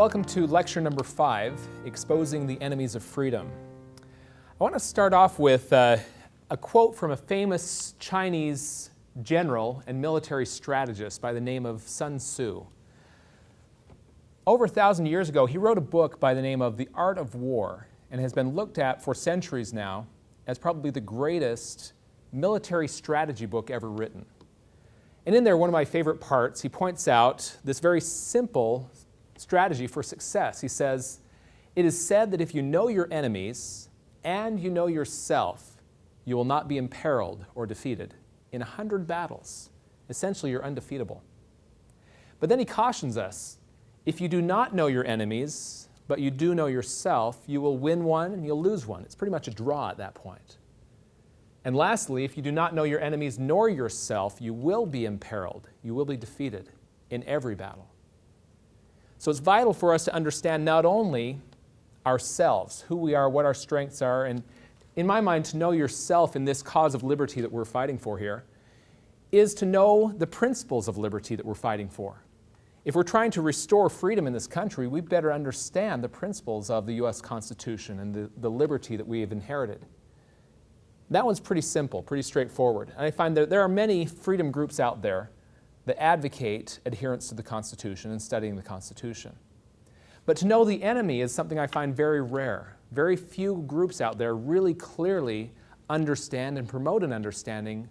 welcome to lecture number 5, Exposing the Enemies of Freedom. I want to start off with a quote from a famous Chinese general and military strategist by the name of Sun Tzu. Over 1,000 years ago, he wrote a book by the name of The Art of War, and has been looked at for centuries now as probably the greatest military strategy book ever written. And in there, one of my favorite parts, he points out this very simple strategy for success. He says, "It is said that if you know your enemies and you know yourself, you will not be imperiled or defeated. In 100 battles, essentially you're undefeatable." But then he cautions us, if you do not know your enemies, but you do know yourself, you will win one and you'll lose one. It's pretty much a draw at that point. And lastly, if you do not know your enemies nor yourself, you will be imperiled. You will be defeated in every battle. So it's vital for us to understand not only ourselves, who we are, what our strengths are, and in my mind, to know yourself in this cause of liberty that we're fighting for here, is to know the principles of liberty that we're fighting for. If we're trying to restore freedom in this country, we better understand the principles of the U.S. Constitution and the liberty that we have inherited. That one's pretty simple, pretty straightforward. And I find that there are many freedom groups out there that advocate adherence to the Constitution and studying the Constitution. But to know the enemy is something I find very rare. Very few groups out there really clearly understand and promote an understanding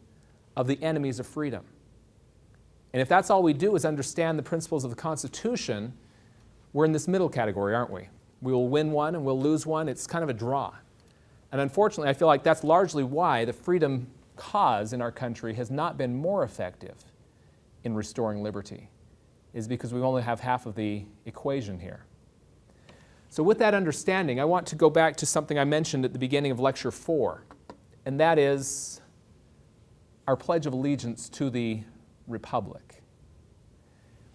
of the enemies of freedom. And if that's all we do is understand the principles of the Constitution, we're in this middle category, aren't we? We will win one and we'll lose one. It's kind of a draw. And unfortunately, I feel like that's largely why the freedom cause in our country has not been more effective in restoring liberty, is because we only have half of the equation here. So with that understanding, I want to go back to something I mentioned at the beginning of Lecture 4, and that is our Pledge of Allegiance to the Republic.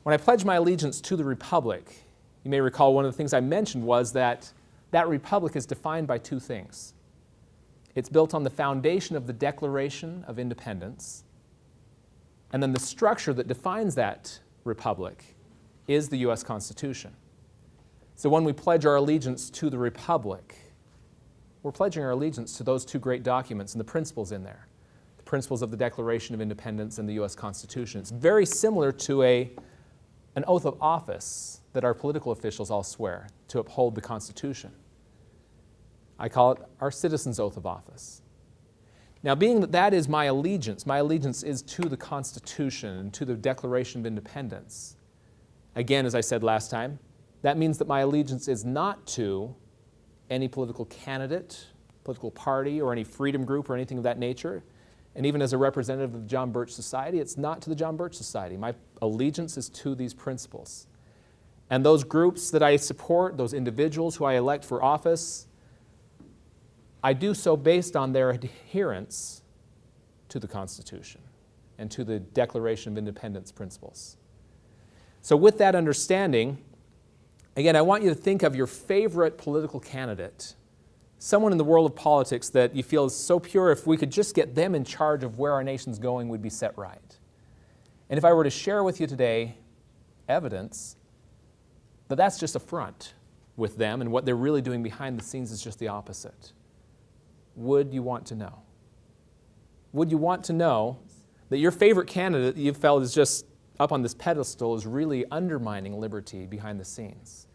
When I pledge my allegiance to the Republic, you may recall one of the things I mentioned was that that Republic is defined by two things. It's built on the foundation of the Declaration of Independence, and then the structure that defines that Republic is the U.S. Constitution. So when we pledge our allegiance to the Republic, we're pledging our allegiance to those two great documents and the principles in there, the principles of the Declaration of Independence and the U.S. Constitution. It's very similar to an oath of office that our political officials all swear to uphold the Constitution. I call it our citizen's oath of office. Now, being that that is my allegiance is to the Constitution and to the Declaration of Independence. Again, as I said last time, that means that my allegiance is not to any political candidate, political party, or any freedom group or anything of that nature. And even as a representative of the John Birch Society, it's not to the John Birch Society. My allegiance is to these principles. And those groups that I support, those individuals who I elect for office, I do so based on their adherence to the Constitution and to the Declaration of Independence principles. So with that understanding, again, I want you to think of your favorite political candidate, someone in the world of politics that you feel is so pure, if we could just get them in charge of where our nation's going, we'd be set right. And if I were to share with you today evidence that that's just a front with them and what they're really doing behind the scenes is just the opposite, would you want to know? Would you want to know that your favorite candidate that you felt is just up on this pedestal is really undermining liberty behind the scenes?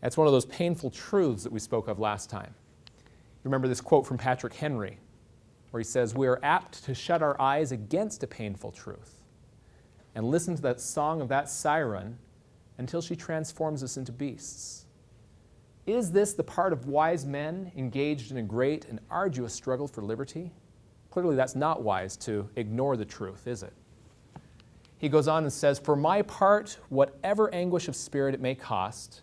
That's one of those painful truths that we spoke of last time. Remember this quote from Patrick Henry, where he says, "We are apt to shut our eyes against a painful truth and listen to that song of that siren until she transforms us into beasts. Is this the part of wise men engaged in a great and arduous struggle for liberty? Clearly that's not wise to ignore the truth, is it?" He goes on and says, "For my part, whatever anguish of spirit it may cost,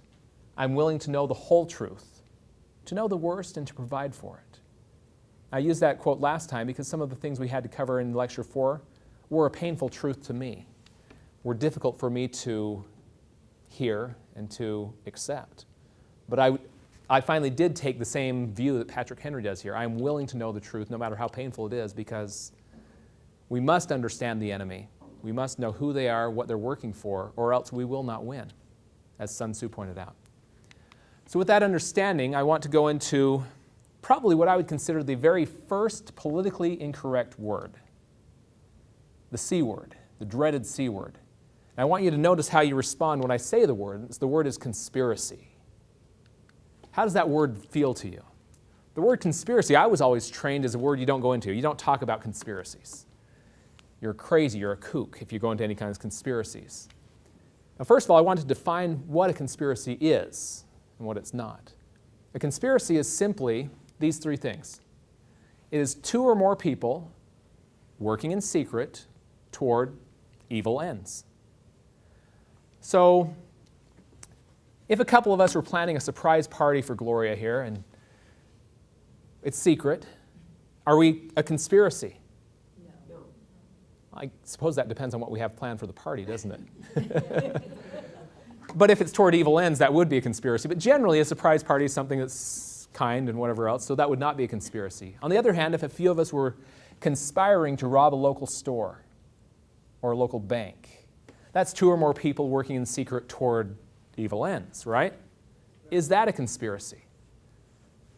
I'm willing to know the whole truth, to know the worst and to provide for it." I used that quote last time because some of the things we had to cover in Lecture 4 were a painful truth to me, were difficult for me to hear and to accept. But I finally did take the same view that Patrick Henry does here. I'm willing to know the truth no matter how painful it is, because we must understand the enemy. We must know who they are, what they're working for, or else we will not win. as Sun Tzu pointed out. So with that understanding, I want to go into probably what I would consider the very first politically incorrect word, the C word, the dreaded C word. And I want you to notice how you respond when I say the word. The word is conspiracy. How does that word feel to you? The word conspiracy, I was always trained as a word you don't go into. You don't talk about conspiracies. You're crazy, you're a kook if you go into any kind of conspiracies. Now, first of all, I want to define what a conspiracy is and what it's not. A conspiracy is simply these three things. It is two or more people working in secret toward evil ends. So, if a couple of us were planning a surprise party for Gloria here and it's secret, are we a conspiracy? No. I suppose that depends on what we have planned for the party, doesn't it? But if it's toward evil ends, that would be a conspiracy. But generally, a surprise party is something that's kind and whatever else, so that would not be a conspiracy. On the other hand, if a few of us were conspiring to rob a local store or a local bank, that's two or more people working in secret toward evil ends, right? Is that a conspiracy?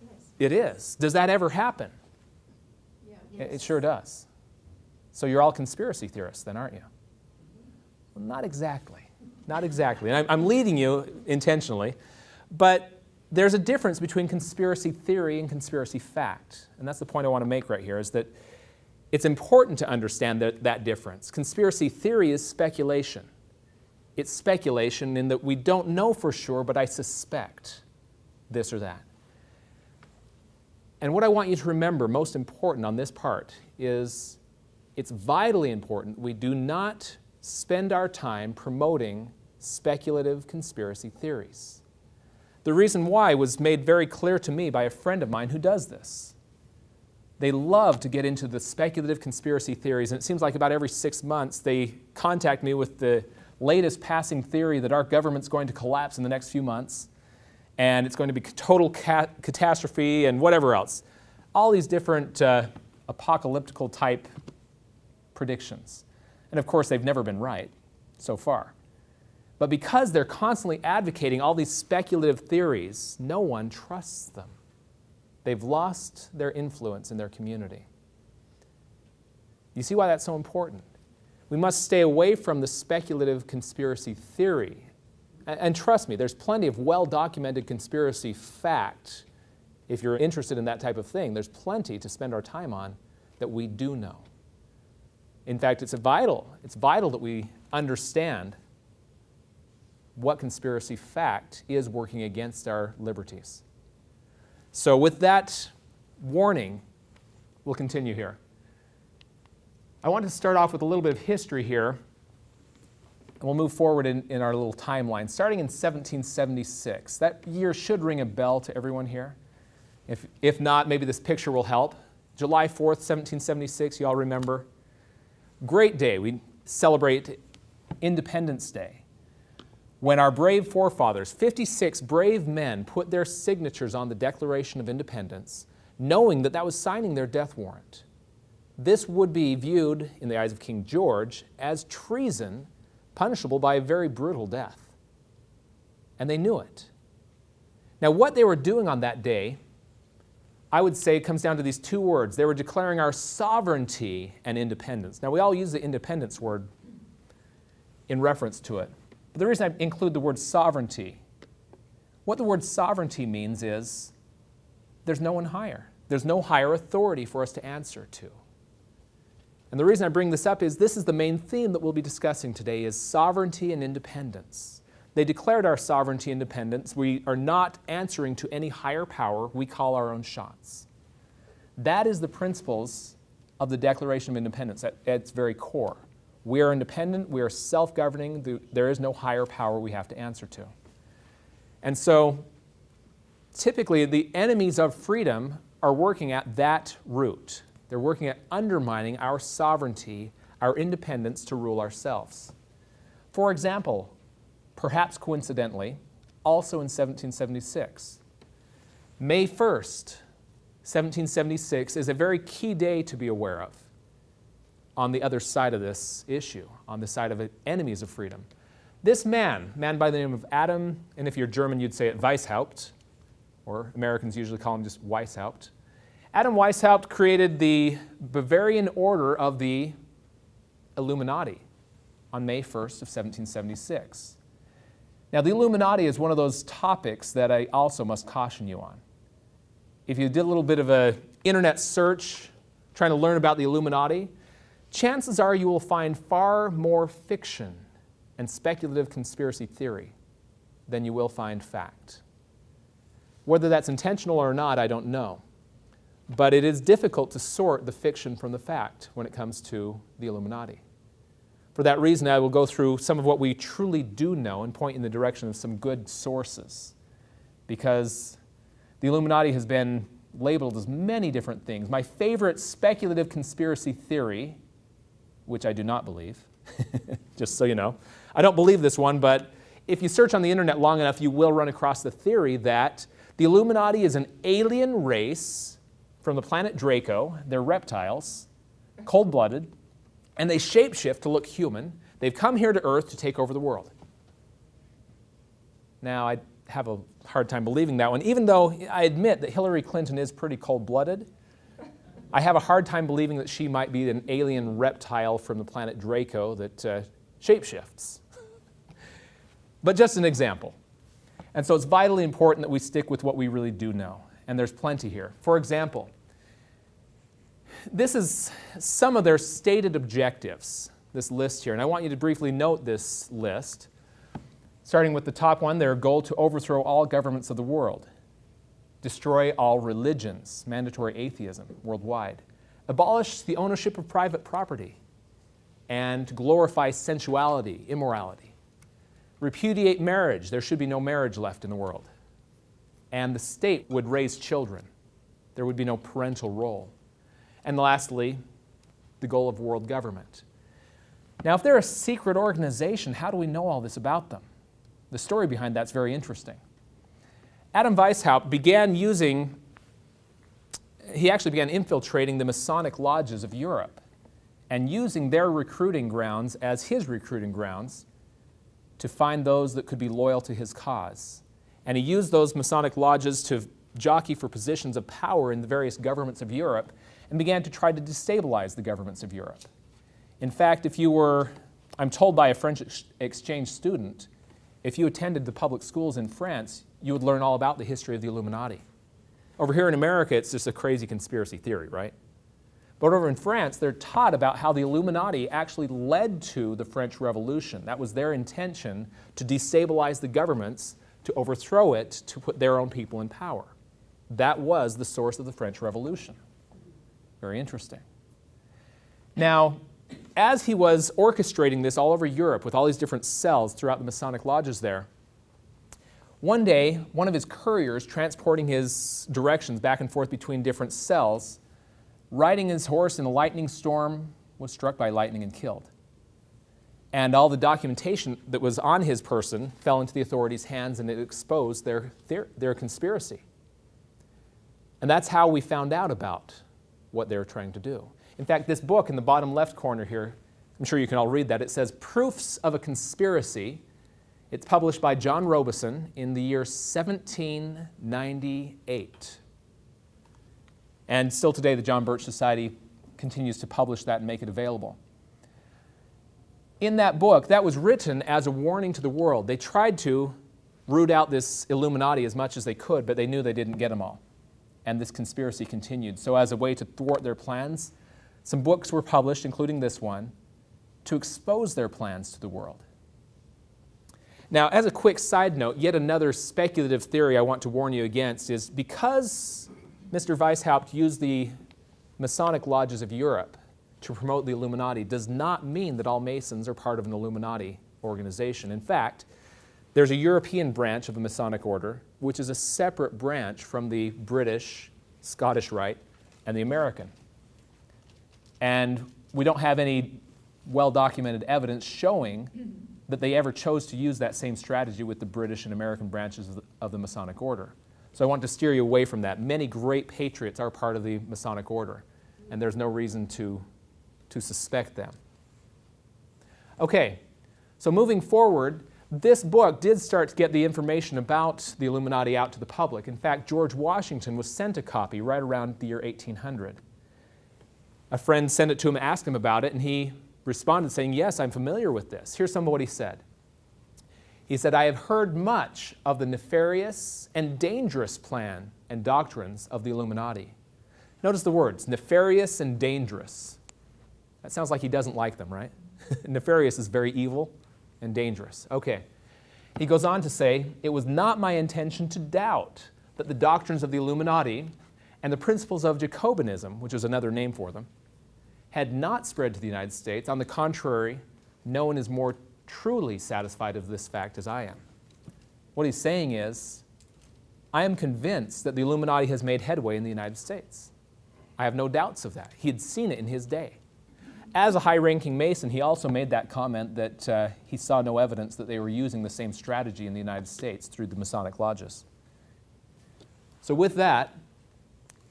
Yes. It is. Does that ever happen? Yeah. It sure does. So you're all conspiracy theorists then, aren't you? Well, not exactly. Not exactly. And I'm leading you intentionally, but there's a difference between conspiracy theory and conspiracy fact. And that's the point I want to make right here, is that it's important to understand that difference. Conspiracy theory is speculation. It's speculation in that we don't know for sure, but I suspect this or that. And what I want you to remember, most important on this part, is it's vitally important we do not spend our time promoting speculative conspiracy theories. The reason why was made very clear to me by a friend of mine who does this. They love to get into the speculative conspiracy theories, and it seems like about every 6 months they contact me with the latest passing theory that our government's going to collapse in the next few months, and it's going to be total catastrophe and whatever else. All these different apocalyptical type predictions. And of course, they've never been right so far. But because they're constantly advocating all these speculative theories, no one trusts them. They've lost their influence in their community. You see why that's so important? We must stay away from the speculative conspiracy theory. And trust me, there's plenty of well-documented conspiracy fact. If you're interested in that type of thing, there's plenty to spend our time on that we do know. In fact, it's vital that we understand what conspiracy fact is working against our liberties. So with that warning, we'll continue here. I want to start off with a little bit of history here, and we'll move forward in our little timeline. Starting in 1776. That year should ring a bell to everyone here. If not, maybe this picture will help. July 4th, 1776, you all remember. Great day. We celebrate Independence Day, when our brave forefathers, 56 brave men, put their signatures on the Declaration of Independence, knowing that that was signing their death warrant. This would be viewed, in the eyes of King George, as treason, punishable by a very brutal death. And they knew it. Now, what they were doing on that day, I would say, comes down to these two words. They were declaring our sovereignty and independence. Now, we all use the independence word in reference to it. But the reason I include the word sovereignty, what the word sovereignty means is there's no one higher. There's no higher authority for us to answer to. And the reason I bring this up is this is the main theme that we'll be discussing today, is sovereignty and independence. They declared our sovereignty and independence. We are not answering to any higher power. We call our own shots. That is the principles of the Declaration of Independence at its very core. We are independent. We are self-governing. There is no higher power we have to answer to. And so, typically, the enemies of freedom are working at that root. They're working at undermining our sovereignty, our independence to rule ourselves. For example, perhaps coincidentally, also in 1776, May 1st, 1776 is a very key day to be aware of on the other side of this issue, on the side of enemies of freedom. This man by the name of Adam, and if you're German, you'd say it Weishaupt, or Americans usually call him just Weishaupt. Adam Weishaupt created the Bavarian Order of the Illuminati on May 1st of 1776. Now, the Illuminati is one of those topics that I also must caution you on. If you did a little bit of an internet search trying to learn about the Illuminati, chances are you will find far more fiction and speculative conspiracy theory than you will find fact. Whether that's intentional or not, I don't know. But it is difficult to sort the fiction from the fact when it comes to the Illuminati. For that reason, I will go through some of what we truly do know and point in the direction of some good sources. Because the Illuminati has been labeled as many different things. My favorite speculative conspiracy theory, which I do not believe, just so you know. I don't believe this one, but if you search on the internet long enough, you will run across the theory that the Illuminati is an alien race from the planet Draco. They're reptiles, cold-blooded, and they shapeshift to look human. They've come here to Earth to take over the world. Now, I have a hard time believing that one. Even though I admit that Hillary Clinton is pretty cold-blooded, I have a hard time believing that she might be an alien reptile from the planet Draco that shapeshifts. But just an example. And so it's vitally important that we stick with what we really do know. And there's plenty here. For example, this is some of their stated objectives, this list here. And I want you to briefly note this list. Starting with the top one, their goal to overthrow all governments of the world, destroy all religions, mandatory atheism worldwide, abolish the ownership of private property, and glorify sensuality, immorality, repudiate marriage. There should be no marriage left in the world. And the state would raise children. There would be no parental role. And lastly, the goal of world government. Now, if they're a secret organization, how do we know all this about them? The story behind that's very interesting. Adam Weishaupt actually began infiltrating the Masonic lodges of Europe and using their recruiting grounds as his recruiting grounds to find those that could be loyal to his cause. And he used those Masonic lodges to jockey for positions of power in the various governments of Europe and began to try to destabilize the governments of Europe. In fact, I'm told by a French exchange student, if you attended the public schools in France, you would learn all about the history of the Illuminati. Over here in America, it's just a crazy conspiracy theory, right? But over in France, they're taught about how the Illuminati actually led to the French Revolution. That was their intention, to destabilize the governments, to overthrow it, to put their own people in power. That was the source of the French Revolution. Very interesting. Now, as he was orchestrating this all over Europe with all these different cells throughout the Masonic lodges there, one day, one of his couriers transporting his directions back and forth between different cells, riding his horse in a lightning storm, was struck by lightning and killed. And all the documentation that was on his person fell into the authorities' hands, and it exposed their conspiracy. And that's how we found out about what they were trying to do. In fact, this book in the bottom left corner here, I'm sure you can all read that. It says Proofs of a Conspiracy. It's published by John Robison in the year 1798. And still today, the John Birch Society continues to publish that and make it available. In that book, that was written as a warning to the world. They tried to root out this Illuminati as much as they could, but they knew they didn't get them all. And this conspiracy continued. So as a way to thwart their plans, some books were published, including this one, to expose their plans to the world. Now, as a quick side note, yet another speculative theory I want to warn you against is because Mr. Weishaupt used the Masonic lodges of Europe to promote the Illuminati does not mean that all Masons are part of an Illuminati organization. In fact, there's a European branch of the Masonic order, which is a separate branch from the British, Scottish Rite, and the American. And we don't have any well-documented evidence showing that they ever chose to use that same strategy with the British and American branches of the Masonic order. So I want to steer you away from that. Many great patriots are part of the Masonic order, and there's no reason to suspect them. Okay, So moving forward, this book did start to get the information about the Illuminati out to the public. In fact, George Washington was sent a copy right around the year 1800. A friend sent it to him, asked him about it, and he responded saying, yes, I'm familiar with this. Here's some of what he said. He said, I have heard much of the nefarious and dangerous plan and doctrines of the Illuminati. Notice the words, nefarious and dangerous. That sounds like he doesn't like them, right? Nefarious is very evil and dangerous. Okay. He goes on to say, it was not my intention to doubt that the doctrines of the Illuminati and the principles of Jacobinism, which is another name for them, had not spread to the United States. On the contrary, no one is more truly satisfied of this fact as I am. What he's saying is, I am convinced that the Illuminati has made headway in the United States. I have no doubts of that. He had seen it in his day. As a high-ranking Mason, he also made that comment that he saw no evidence that they were using the same strategy in the United States through the Masonic lodges. So with that,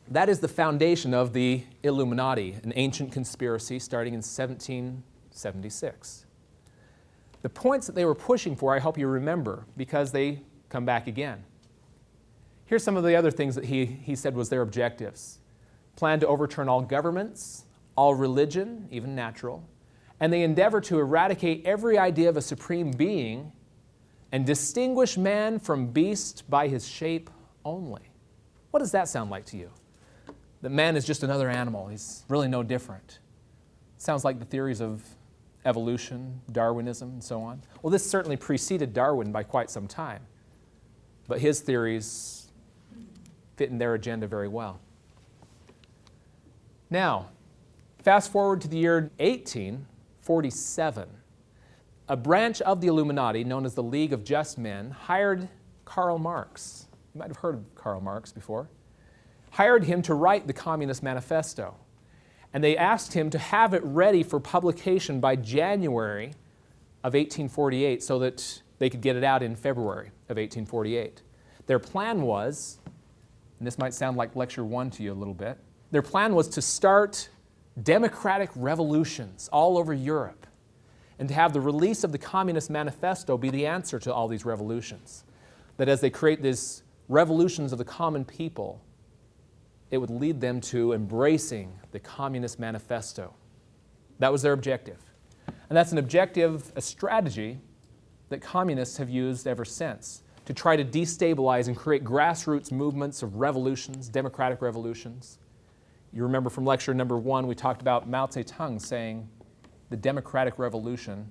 that is the foundation of the Illuminati, an ancient conspiracy starting in 1776. The points that they were pushing for, I hope you remember, because they come back again. Here's some of the other things that he said was their objectives. Plan to overturn all governments, all religion, even natural, and they endeavor to eradicate every idea of a supreme being and distinguish man from beast by his shape only. What does that sound like to you? That man is just another animal. He's really no different. Sounds like the theories of evolution, Darwinism, and so on. Well, this certainly preceded Darwin by quite some time, but his theories fit in their agenda very well. Now, fast forward to the year 1847. A branch of the Illuminati, known as the League of Just Men, hired Karl Marx. You might have heard of Karl Marx before. Hired him to write the Communist Manifesto. And they asked him to have it ready for publication by January of 1848 so that they could get it out in February of 1848. Their plan was, and this might sound like lecture 1 to you a little bit, their plan was to start democratic revolutions all over Europe and to have the release of the Communist Manifesto be the answer to all these revolutions. That as they create these revolutions of the common people, it would lead them to embracing the Communist Manifesto. That was their objective. And that's an objective, a strategy that communists have used ever since to try to destabilize and create grassroots movements of revolutions, democratic revolutions. You remember from lecture number 1, we talked about Mao Zedong saying the democratic revolution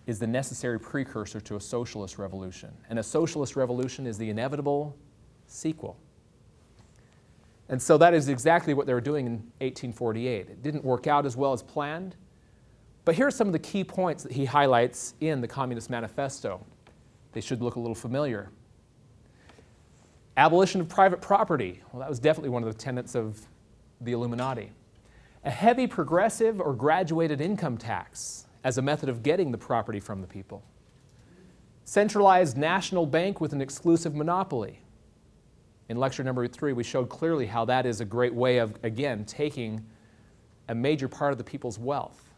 is the necessary precursor to a socialist revolution. And a socialist revolution is the inevitable sequel. And so that is exactly what they were doing in 1848. It didn't work out as well as planned. But here are some of the key points that he highlights in the Communist Manifesto. They should look a little familiar. Abolition of private property. Well, that was definitely one of the tenets of the Illuminati. A heavy progressive or graduated income tax as a method of getting the property from the people. Centralized national bank with an exclusive monopoly. In lecture number 3, we showed clearly how that is a great way of, again, taking a major part of the people's wealth.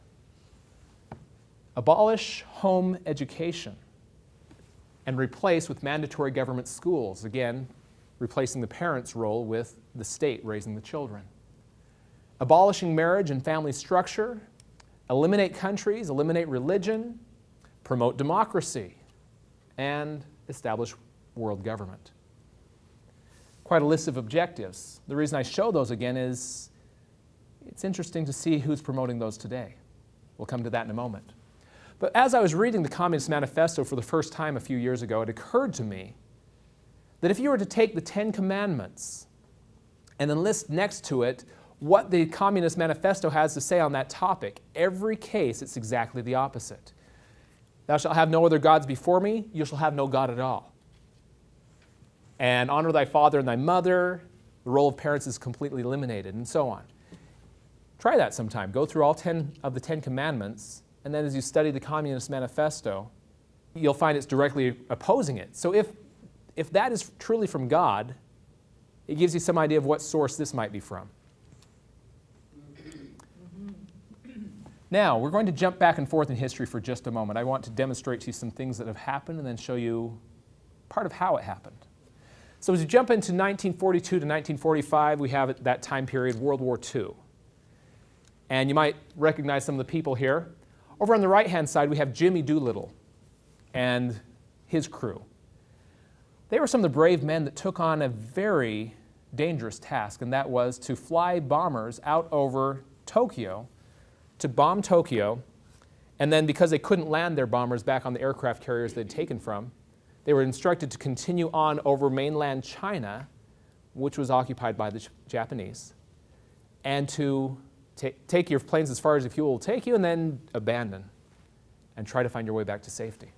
Abolish home education and replace with mandatory government schools, again, replacing the parents' role with the state raising the children. Abolishing marriage and family structure, eliminate countries, eliminate religion, promote democracy, and establish world government. Quite a list of objectives. The reason I show those again is it's interesting to see who's promoting those today. We'll come to that in a moment. But as I was reading the Communist Manifesto for the first time a few years ago, it occurred to me that if you were to take the 10 Commandments and then list next to it what the Communist Manifesto has to say on that topic, every case it's exactly the opposite. Thou shalt have no other gods before me, you shall have no God at all. And honor thy father and thy mother, the role of parents is completely eliminated, and so on. Try that sometime. Go through all 10 of the 10 Commandments, and then as you study the Communist Manifesto, you'll find it's directly opposing it. So if that is truly from God, it gives you some idea of what source this might be from. Now, we're going to jump back and forth in history for just a moment. I want to demonstrate to you some things that have happened and then show you part of how it happened. So as we jump into 1942 to 1945, we have at that time period World War II. And you might recognize some of the people here. Over on the right-hand side, we have Jimmy Doolittle and his crew. They were some of the brave men that took on a very dangerous task, and that was to fly bombers out over Tokyo to bomb Tokyo, and then because they couldn't land their bombers back on the aircraft carriers they'd taken from, they were instructed to continue on over mainland China, which was occupied by the Japanese, and to take your planes as far as the fuel will take you, and then abandon and try to find your way back to safety.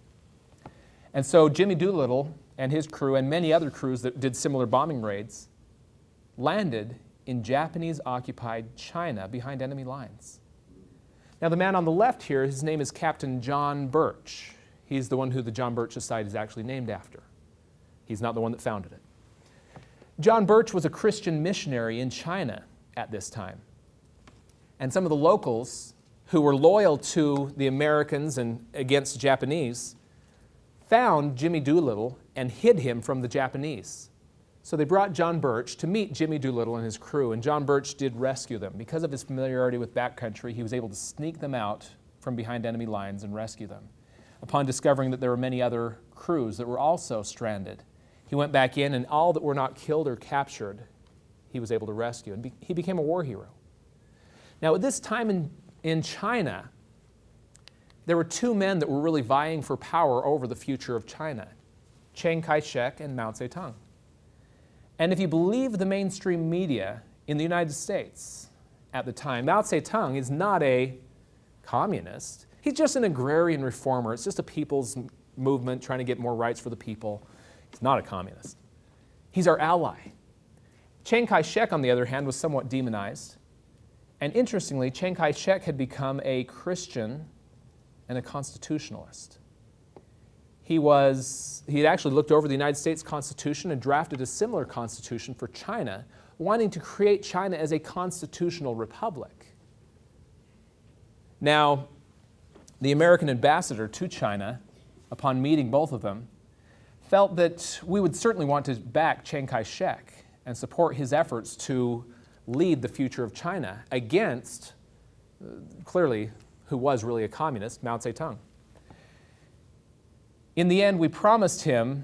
And so Jimmy Doolittle and his crew and many other crews that did similar bombing raids landed in Japanese-occupied China behind enemy lines. Now, the man on the left here, his name is Captain John Birch. He's the one who the John Birch Society is actually named after. He's not the one that founded it. John Birch was a Christian missionary in China at this time. And some of the locals who were loyal to the Americans and against the Japanese found Jimmy Doolittle and hid him from the Japanese. So they brought John Birch to meet Jimmy Doolittle and his crew, and John Birch did rescue them. Because of his familiarity with backcountry, he was able to sneak them out from behind enemy lines and rescue them. Upon discovering that there were many other crews that were also stranded, he went back in, and all that were not killed or captured, he was able to rescue, and he became a war hero. Now, at this time in China, there were two men that were really vying for power over the future of China, Chiang Kai-shek and Mao Zedong. And if you believe the mainstream media in the United States at the time, Mao Zedong is not a communist. He's just an agrarian reformer. It's just a people's movement trying to get more rights for the people. He's not a communist. He's our ally. Chiang Kai-shek, on the other hand, was somewhat demonized. And interestingly, Chiang Kai-shek had become a Christian and a constitutionalist. He had actually looked over the United States Constitution and drafted a similar constitution for China, wanting to create China as a constitutional republic. Now, the American ambassador to China, upon meeting both of them, felt that we would certainly want to back Chiang Kai-shek and support his efforts to lead the future of China against, clearly, who was really a communist, Mao Zedong. In the end, we promised him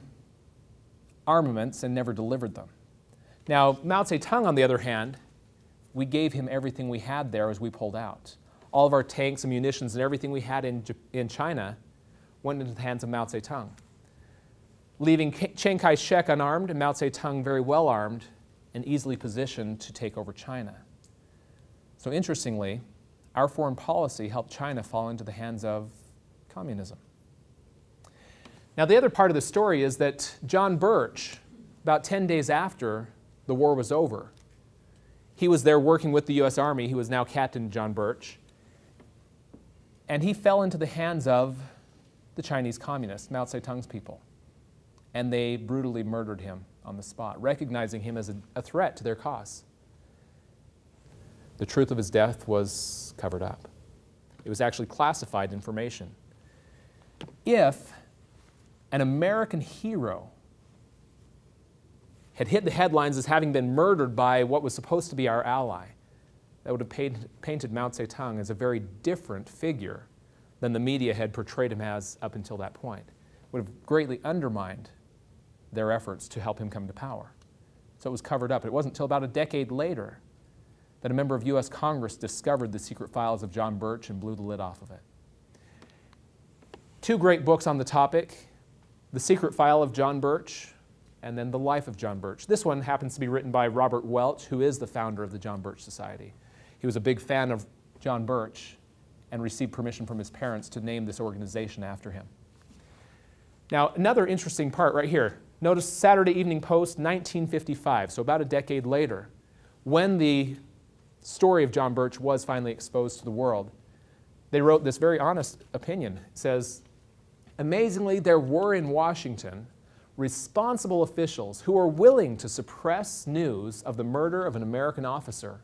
armaments and never delivered them. Now, Mao Zedong, on the other hand, we gave him everything we had there as we pulled out. All of our tanks and munitions and everything we had in China went into the hands of Mao Zedong, leaving Chiang Kai-shek unarmed and Mao Zedong very well armed and easily positioned to take over China. So interestingly, our foreign policy helped China fall into the hands of communism. Now, the other part of the story is that John Birch, about 10 days after the war was over, he was there working with the U.S. Army. He was now Captain John Birch. And he fell into the hands of the Chinese communists, Mao Zedong's people. And they brutally murdered him on the spot, recognizing him as a threat to their cause. The truth of his death was covered up. It was actually classified information. If an American hero had hit the headlines as having been murdered by what was supposed to be our ally, that would have painted Mao Zedong as a very different figure than the media had portrayed him as up until that point. It would have greatly undermined their efforts to help him come to power. So it was covered up. It wasn't until about a decade later that a member of U.S. Congress discovered the secret files of John Birch and blew the lid off of it. Two great books on the topic, The Secret File of John Birch, and then The Life of John Birch. This one happens to be written by Robert Welch, who is the founder of the John Birch Society. He was a big fan of John Birch and received permission from his parents to name this organization after him. Now, another interesting part right here. Notice Saturday Evening Post, 1955, so about a decade later, when the story of John Birch was finally exposed to the world, they wrote this very honest opinion. It says, amazingly, there were in Washington responsible officials who were willing to suppress news of the murder of an American officer,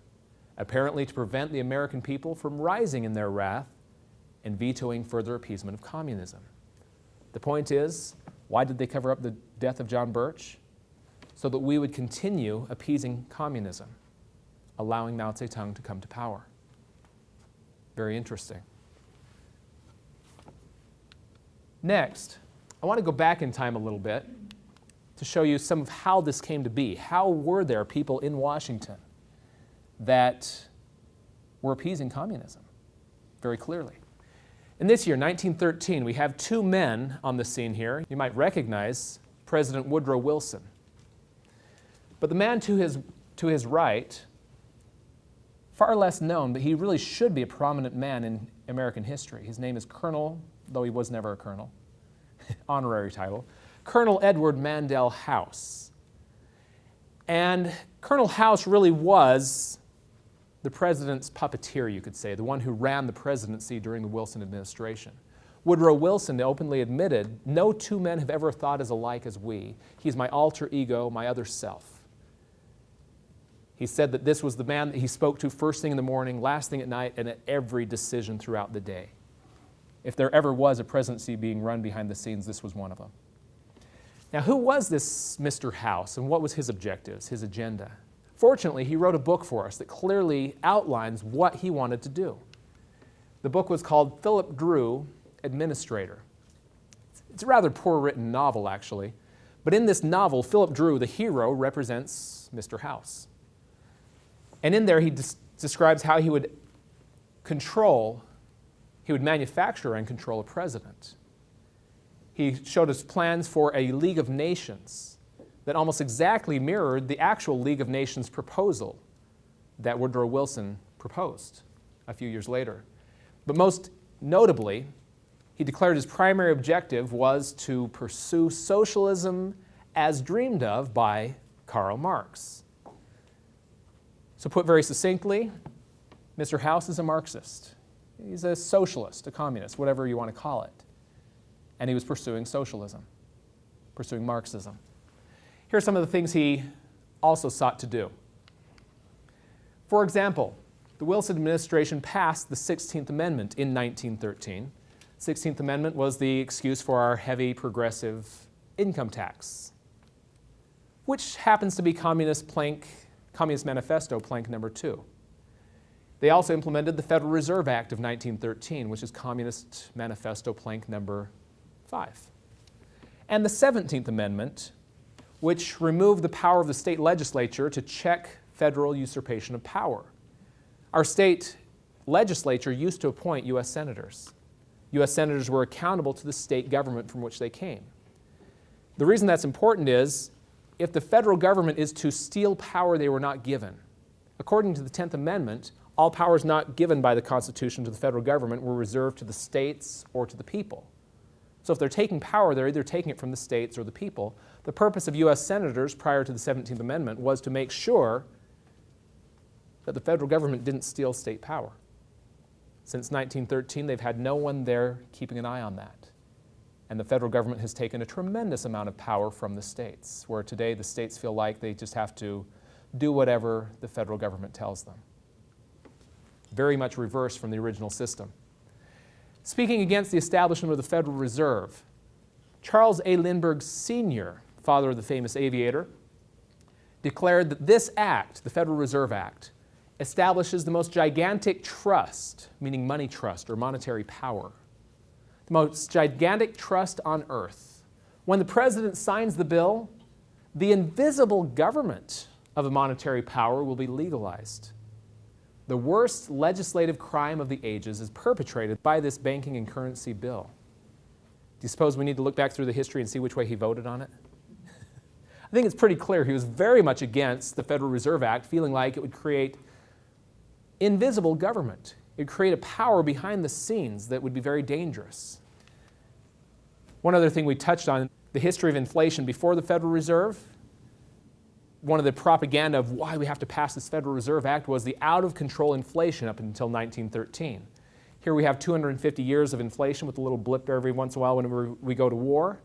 apparently to prevent the American people from rising in their wrath and vetoing further appeasement of communism. The point is, why did they cover up the death of John Birch? So that we would continue appeasing communism, allowing Mao Zedong to come to power. Very interesting. Next, I want to go back in time a little bit to show you some of how this came to be. How were there people in Washington that were appeasing communism very clearly? In this year, 1913, we have two men on the scene here. You might recognize President Woodrow Wilson. But the man to his right, far less known, but he really should be a prominent man in American history. His name is Colonel, though he was never a colonel, honorary title, Colonel Edward Mandell House. And Colonel House really was the president's puppeteer, you could say, the one who ran the presidency during the Wilson administration. Woodrow Wilson openly admitted, "No two men have ever thought as alike as we. He's my alter ego, my other self." He said that this was the man that he spoke to first thing in the morning, last thing at night, and at every decision throughout the day. If there ever was a presidency being run behind the scenes, this was one of them. Now, who was this Mr. House, and what was his objectives, his agenda? Fortunately, he wrote a book for us that clearly outlines what he wanted to do. The book was called Philip Dru, Administrator. It's a rather poor written novel, actually. But in this novel, Philip Dru, the hero, represents Mr. House. And in there, he describes how he would manufacture and control a president. He showed us plans for a League of Nations that almost exactly mirrored the actual League of Nations proposal that Woodrow Wilson proposed a few years later. But most notably, he declared his primary objective was to pursue socialism as dreamed of by Karl Marx. So put very succinctly, Mr. House is a Marxist. He's a socialist, a communist, whatever you want to call it. And he was pursuing socialism, pursuing Marxism. Here are some of the things he also sought to do. For example, the Wilson administration passed the 16th Amendment in 1913. The 16th Amendment was the excuse for our heavy progressive income tax, which happens to be Communist Manifesto plank number 2. They also implemented the Federal Reserve Act of 1913, which is Communist Manifesto plank number 5. And the 17th Amendment, which removed the power of the state legislature to check federal usurpation of power. Our state legislature used to appoint U.S. senators. U.S. senators were accountable to the state government from which they came. The reason that's important is, if the federal government is to steal power they were not given, according to the 10th Amendment, all powers not given by the Constitution to the federal government were reserved to the states or to the people. So if they're taking power, they're either taking it from the states or the people. The purpose of U.S. senators prior to the 17th Amendment was to make sure that the federal government didn't steal state power. Since 1913, they've had no one there keeping an eye on that. And the federal government has taken a tremendous amount of power from the states, where today the states feel like they just have to do whatever the federal government tells them. Very much reversed from the original system. Speaking against the establishment of the Federal Reserve, Charles A. Lindbergh Sr., father of the famous aviator, declared that this act, the Federal Reserve Act, establishes the most gigantic trust, meaning money trust or monetary power, the most gigantic trust on earth. When the president signs the bill, the invisible government of a monetary power will be legalized. The worst legislative crime of the ages is perpetrated by this banking and currency bill. Do you suppose we need to look back through the history and see which way he voted on it? I think it's pretty clear he was very much against the Federal Reserve Act, feeling like it would create invisible government. It would create a power behind the scenes that would be very dangerous. One other thing we touched on, the history of inflation before the Federal Reserve. One of the propaganda of why we have to pass this Federal Reserve Act was the out-of-control inflation up until 1913. Here we have 250 years of inflation with a little blip every once in a while whenever we go to war.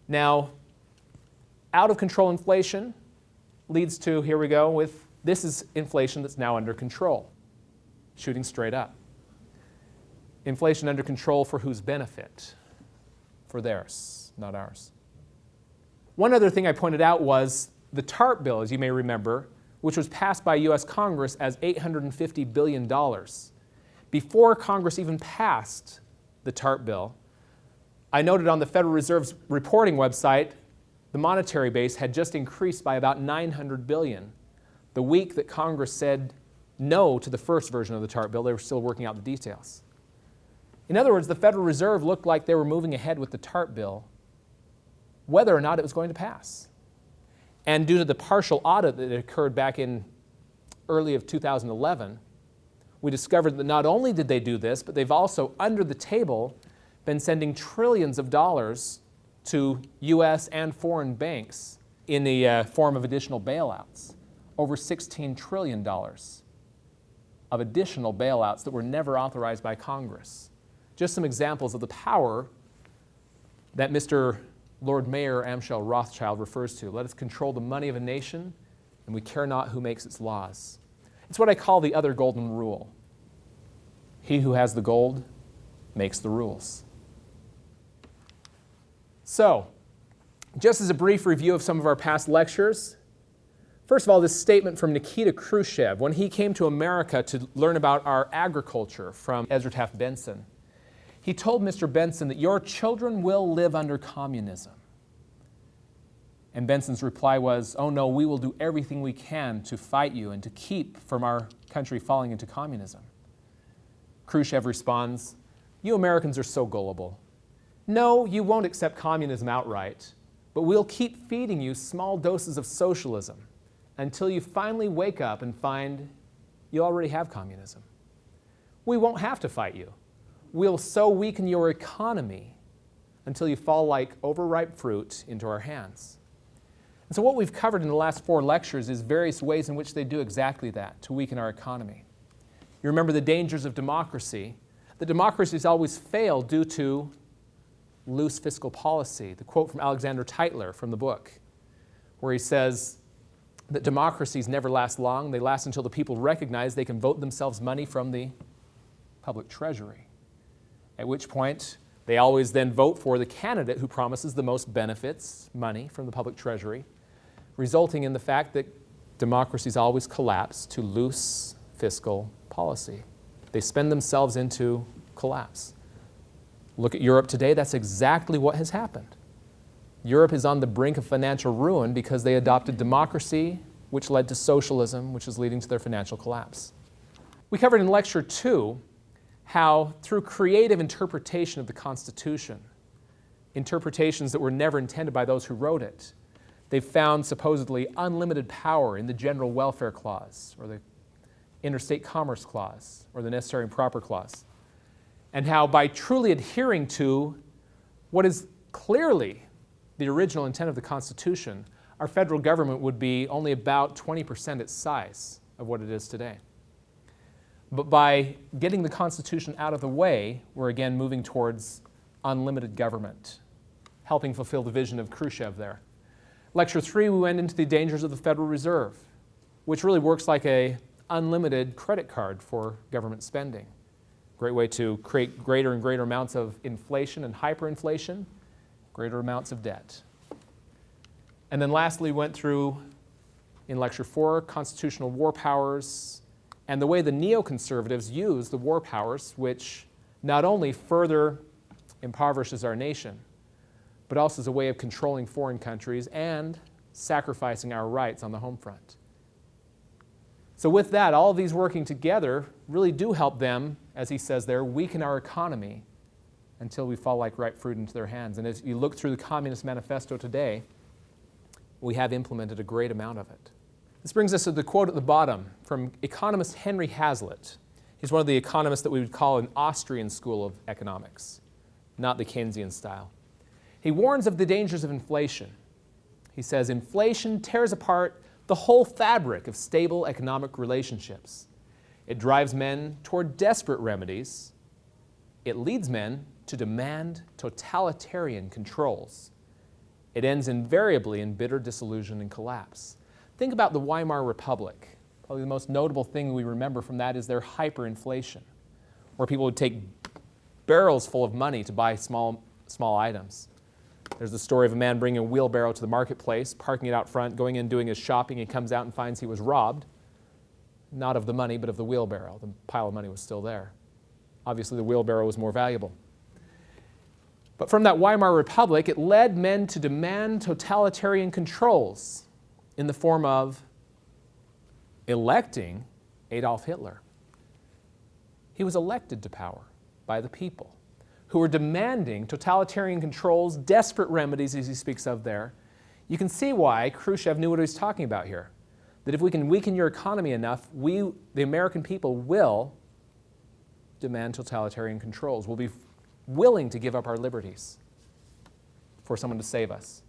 Now, out-of-control inflation leads to, here we go, with this is inflation that's now under control, shooting straight up. Inflation under control for whose benefit? For theirs, not ours. One other thing I pointed out was the TARP bill, as you may remember, which was passed by U.S. Congress as $850 billion. Before Congress even passed the TARP bill, I noted on the Federal Reserve's reporting website, the monetary base had just increased by about $900 billion. The week that Congress said no to the first version of the TARP bill, they were still working out the details. In other words, the Federal Reserve looked like they were moving ahead with the TARP bill, whether or not it was going to pass. And due to the partial audit that occurred back in early of 2011, we discovered that not only did they do this, but they've also, under the table, been sending trillions of dollars to U.S. and foreign banks in the form of additional bailouts. Over $16 trillion of additional bailouts that were never authorized by Congress. Just some examples of the power that Mr. Lord Mayor Amschel Rothschild refers to. Let us control the money of a nation, and we care not who makes its laws. It's what I call the other golden rule. He who has the gold makes the rules. So, just as a brief review of some of our past lectures, first of all, this statement from Nikita Khrushchev when he came to America to learn about our agriculture from Ezra Taft Benson. He told Mr. Benson that your children will live under communism. And Benson's reply was, oh no, we will do everything we can to fight you and to keep from our country falling into communism. Khrushchev responds, you Americans are so gullible. No, you won't accept communism outright, but we'll keep feeding you small doses of socialism until you finally wake up and find you already have communism. We won't have to fight you. We'll so weaken your economy until you fall like overripe fruit into our hands. And so what we've covered in the last 4 lectures is various ways in which they do exactly that, to weaken our economy. You remember the dangers of democracy. The democracies always fail due to loose fiscal policy. The quote from Alexander Tytler from the book, where he says that democracies never last long. They last until the people recognize they can vote themselves money from the public treasury. At which point, they always then vote for the candidate who promises the most benefits, money from the public treasury, resulting in the fact that democracies always collapse to loose fiscal policy. They spend themselves into collapse. Look at Europe today, that's exactly what has happened. Europe is on the brink of financial ruin because they adopted democracy, which led to socialism, which is leading to their financial collapse. We covered in Lecture 2 how through creative interpretation of the Constitution, interpretations that were never intended by those who wrote it, they've found supposedly unlimited power in the General Welfare Clause, or the Interstate Commerce Clause, or the Necessary and Proper Clause. And how by truly adhering to what is clearly the original intent of the Constitution, our federal government would be only about 20% its size of what it is today. But by getting the Constitution out of the way, we're again moving towards unlimited government, helping fulfill the vision of Khrushchev there. Lecture 3, we went into the dangers of the Federal Reserve, which really works like an unlimited credit card for government spending. Great way to create greater and greater amounts of inflation and hyperinflation, greater amounts of debt. And then lastly, went through, in Lecture 4, constitutional war powers, and the way the neoconservatives use the war powers, which not only further impoverishes our nation, but also as a way of controlling foreign countries and sacrificing our rights on the home front. So with that, all of these working together really do help them, as he says there, weaken our economy until we fall like ripe fruit into their hands. And as you look through the Communist Manifesto today, we have implemented a great amount of it. This brings us to the quote at the bottom from economist Henry Hazlitt. He's one of the economists that we would call an Austrian school of economics, not the Keynesian style. He warns of the dangers of inflation. He says, inflation tears apart the whole fabric of stable economic relationships. It drives men toward desperate remedies. It leads men to demand totalitarian controls. It ends invariably in bitter disillusion and collapse. Think about the Weimar Republic. Probably the most notable thing we remember from that is their hyperinflation, where people would take barrels full of money to buy small items. There's the story of a man bringing a wheelbarrow to the marketplace, parking it out front, going in, doing his shopping, and comes out and finds he was robbed, not of the money, but of the wheelbarrow. The pile of money was still there. Obviously, the wheelbarrow was more valuable. But from that Weimar Republic, it led men to demand totalitarian controls in the form of electing Adolf Hitler. He was elected to power by the people, who were demanding totalitarian controls, desperate remedies, as he speaks of there. You can see why Khrushchev knew what he was talking about here. That if we can weaken your economy enough, we, the American people, will demand totalitarian controls. We'll be willing to give up our liberties for someone to save us.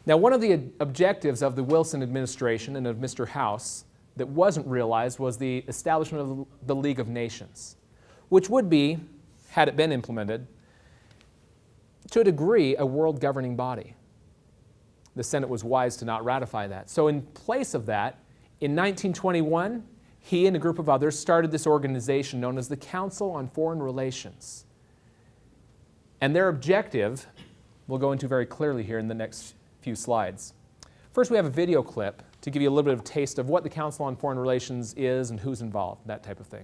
Now, one of the objectives of the Wilson administration and of Mr. House that wasn't realized was the establishment of the League of Nations, which would be, had it been implemented, to a degree, a world governing body. The Senate was wise to not ratify that. So in place of that, in 1921, he and a group of others started this organization known as the Council on Foreign Relations. And their objective, we'll go into very clearly here in the next few slides. First, we have a video clip to give you a little bit of a taste of what the Council on Foreign Relations is and who's involved, that type of thing.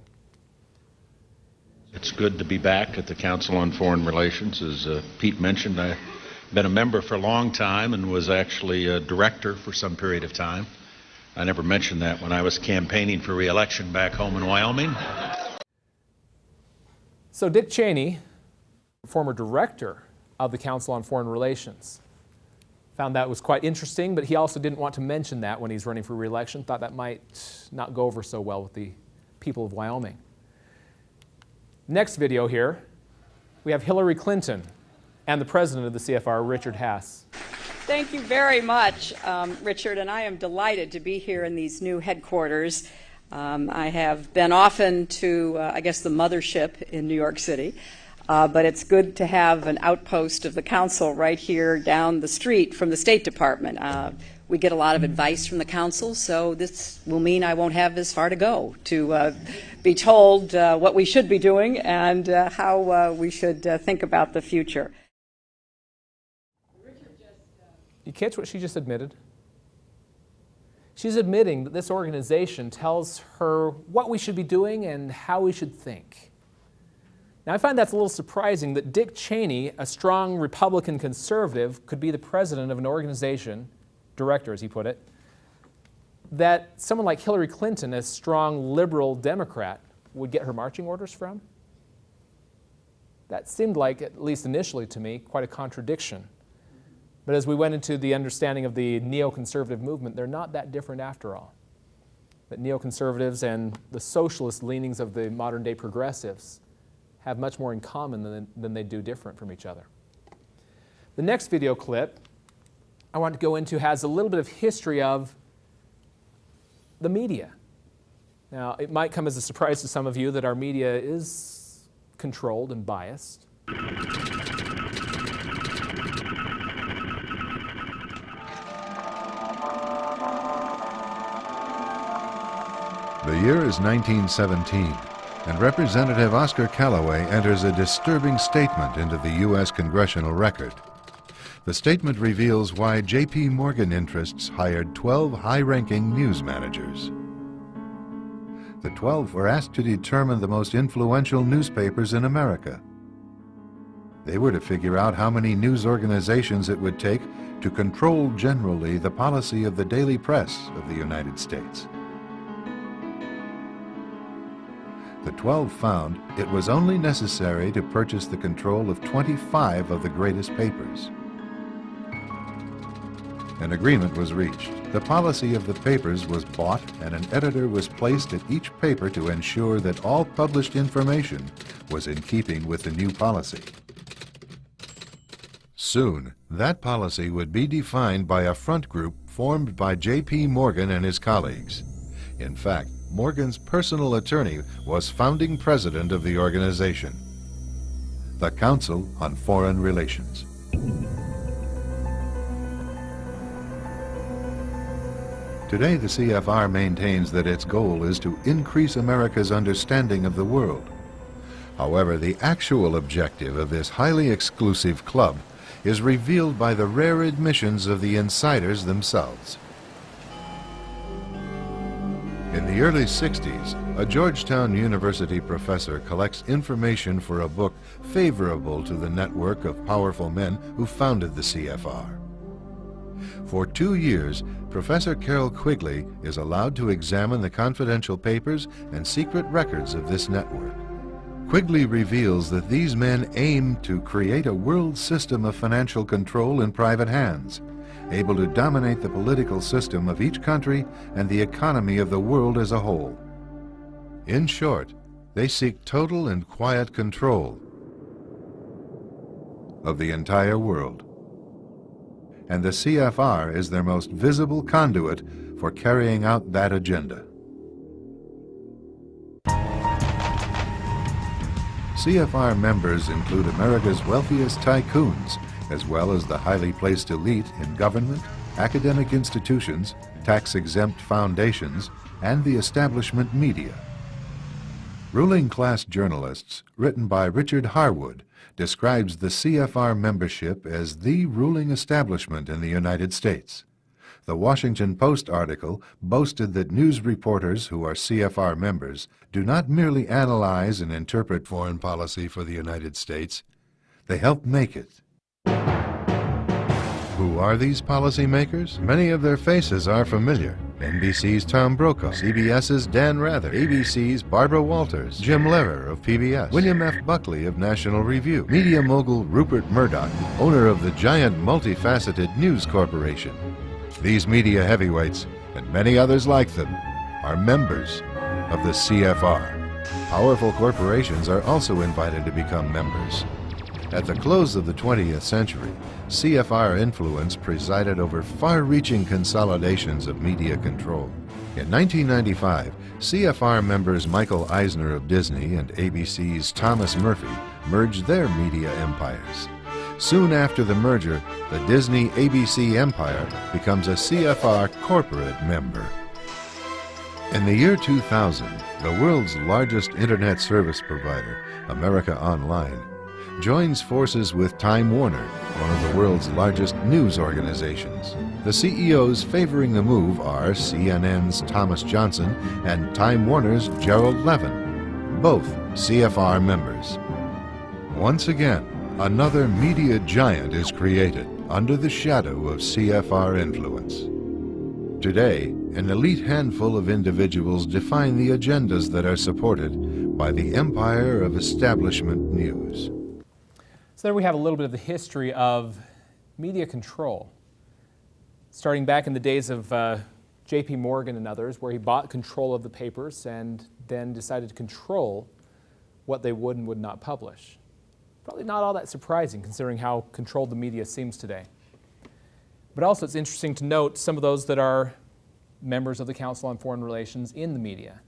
It's good to be back at the Council on Foreign Relations. As Pete mentioned, I've been a member for a long time and was actually a director for some period of time. I never mentioned that when I was campaigning for re-election back home in Wyoming. So Dick Cheney, former director of the Council on Foreign Relations, found that was quite interesting, but he also didn't want to mention that when he's running for re-election, thought that might not go over so well with the people of Wyoming. Next video here, we have Hillary Clinton and the president of the CFR, Richard Haass. Thank you very much, Richard, and I am delighted to be here in these new headquarters. I have been often to, I guess, the mothership in New York City, but it's good to have an outpost of the Council right here down the street from the State Department. We get a lot of advice from the Council, so this will mean I won't have as far to go to be told what we should be doing and how we should think about the future. You catch what she just admitted? She's admitting that this organization tells her what we should be doing and how we should think. Now, I find that's a little surprising that Dick Cheney, a strong Republican conservative, could be the president of an organization, director as he put it, that someone like Hillary Clinton, a strong liberal Democrat, would get her marching orders from. That seemed like, at least initially to me, quite a contradiction. But as we went into the understanding of the neoconservative movement, they're not that different after all. That neoconservatives and the socialist leanings of the modern-day progressives have much more in common than they do different from each other. The next video clip I want to go into has a little bit of history of the media. Now, it might come as a surprise to some of you that our media is controlled and biased. The year is 1917, and Representative Oscar Callaway enters a disturbing statement into the U.S. congressional record. The statement reveals why J.P. Morgan interests hired 12 high-ranking news managers. The 12 were asked to determine the most influential newspapers in America. They were to figure out how many news organizations it would take to control generally the policy of the daily press of the United States. The 12 found it was only necessary to purchase the control of 25 of the greatest papers. An agreement was reached. The policy of the papers was bought, and an editor was placed at each paper to ensure that all published information was in keeping with the new policy. Soon, that policy would be defined by a front group formed by J.P. Morgan and his colleagues. In fact, Morgan's personal attorney was founding president of the organization, the Council on Foreign Relations. Today, the CFR maintains that its goal is to increase America's understanding of the world. However, the actual objective of this highly exclusive club is revealed by the rare admissions of the insiders themselves. In the early 60s, a Georgetown University professor collects information for a book favorable to the network of powerful men who founded the CFR. For 2 years, Professor Carroll Quigley is allowed to examine the confidential papers and secret records of this network. Quigley reveals that these men aim to create a world system of financial control in private hands, able to dominate the political system of each country and the economy of the world as a whole. In short, they seek total and quiet control of the entire world. And the CFR is their most visible conduit for carrying out that agenda. CFR members include America's wealthiest tycoons, as well as the highly placed elite in government, academic institutions, tax-exempt foundations, and the establishment media. Ruling Class Journalists, written by Richard Harwood, describes the CFR membership as the ruling establishment in the United States. The Washington Post article boasted that news reporters who are CFR members do not merely analyze and interpret foreign policy for the United States, they help make it. Who are these policymakers? Many of their faces are familiar. NBC's Tom Brokaw, CBS's Dan Rather, ABC's Barbara Walters, Jim Lehrer of PBS, William F. Buckley of National Review, media mogul Rupert Murdoch, owner of the giant multifaceted News Corporation. These media heavyweights, and many others like them, are members of the CFR. Powerful corporations are also invited to become members. At the close of the 20th century, CFR influence presided over far-reaching consolidations of media control. In 1995, CFR members Michael Eisner of Disney and ABC's Thomas Murphy merged their media empires. Soon after the merger, the Disney-ABC empire becomes a CFR corporate member. In the year 2000, the world's largest internet service provider, America Online, joins forces with Time Warner, one of the world's largest news organizations. The CEOs favoring the move are CNN's Thomas Johnson and Time Warner's Gerald Levin, both CFR members. Once again, another media giant is created under the shadow of CFR influence. Today, an elite handful of individuals define the agendas that are supported by the empire of establishment news. So there we have a little bit of the history of media control, starting back in the days of J.P. Morgan and others, where he bought control of the papers and then decided to control what they would and would not publish. Probably not all that surprising, considering how controlled the media seems today. But also it's interesting to note some of those that are members of the Council on Foreign Relations in the media,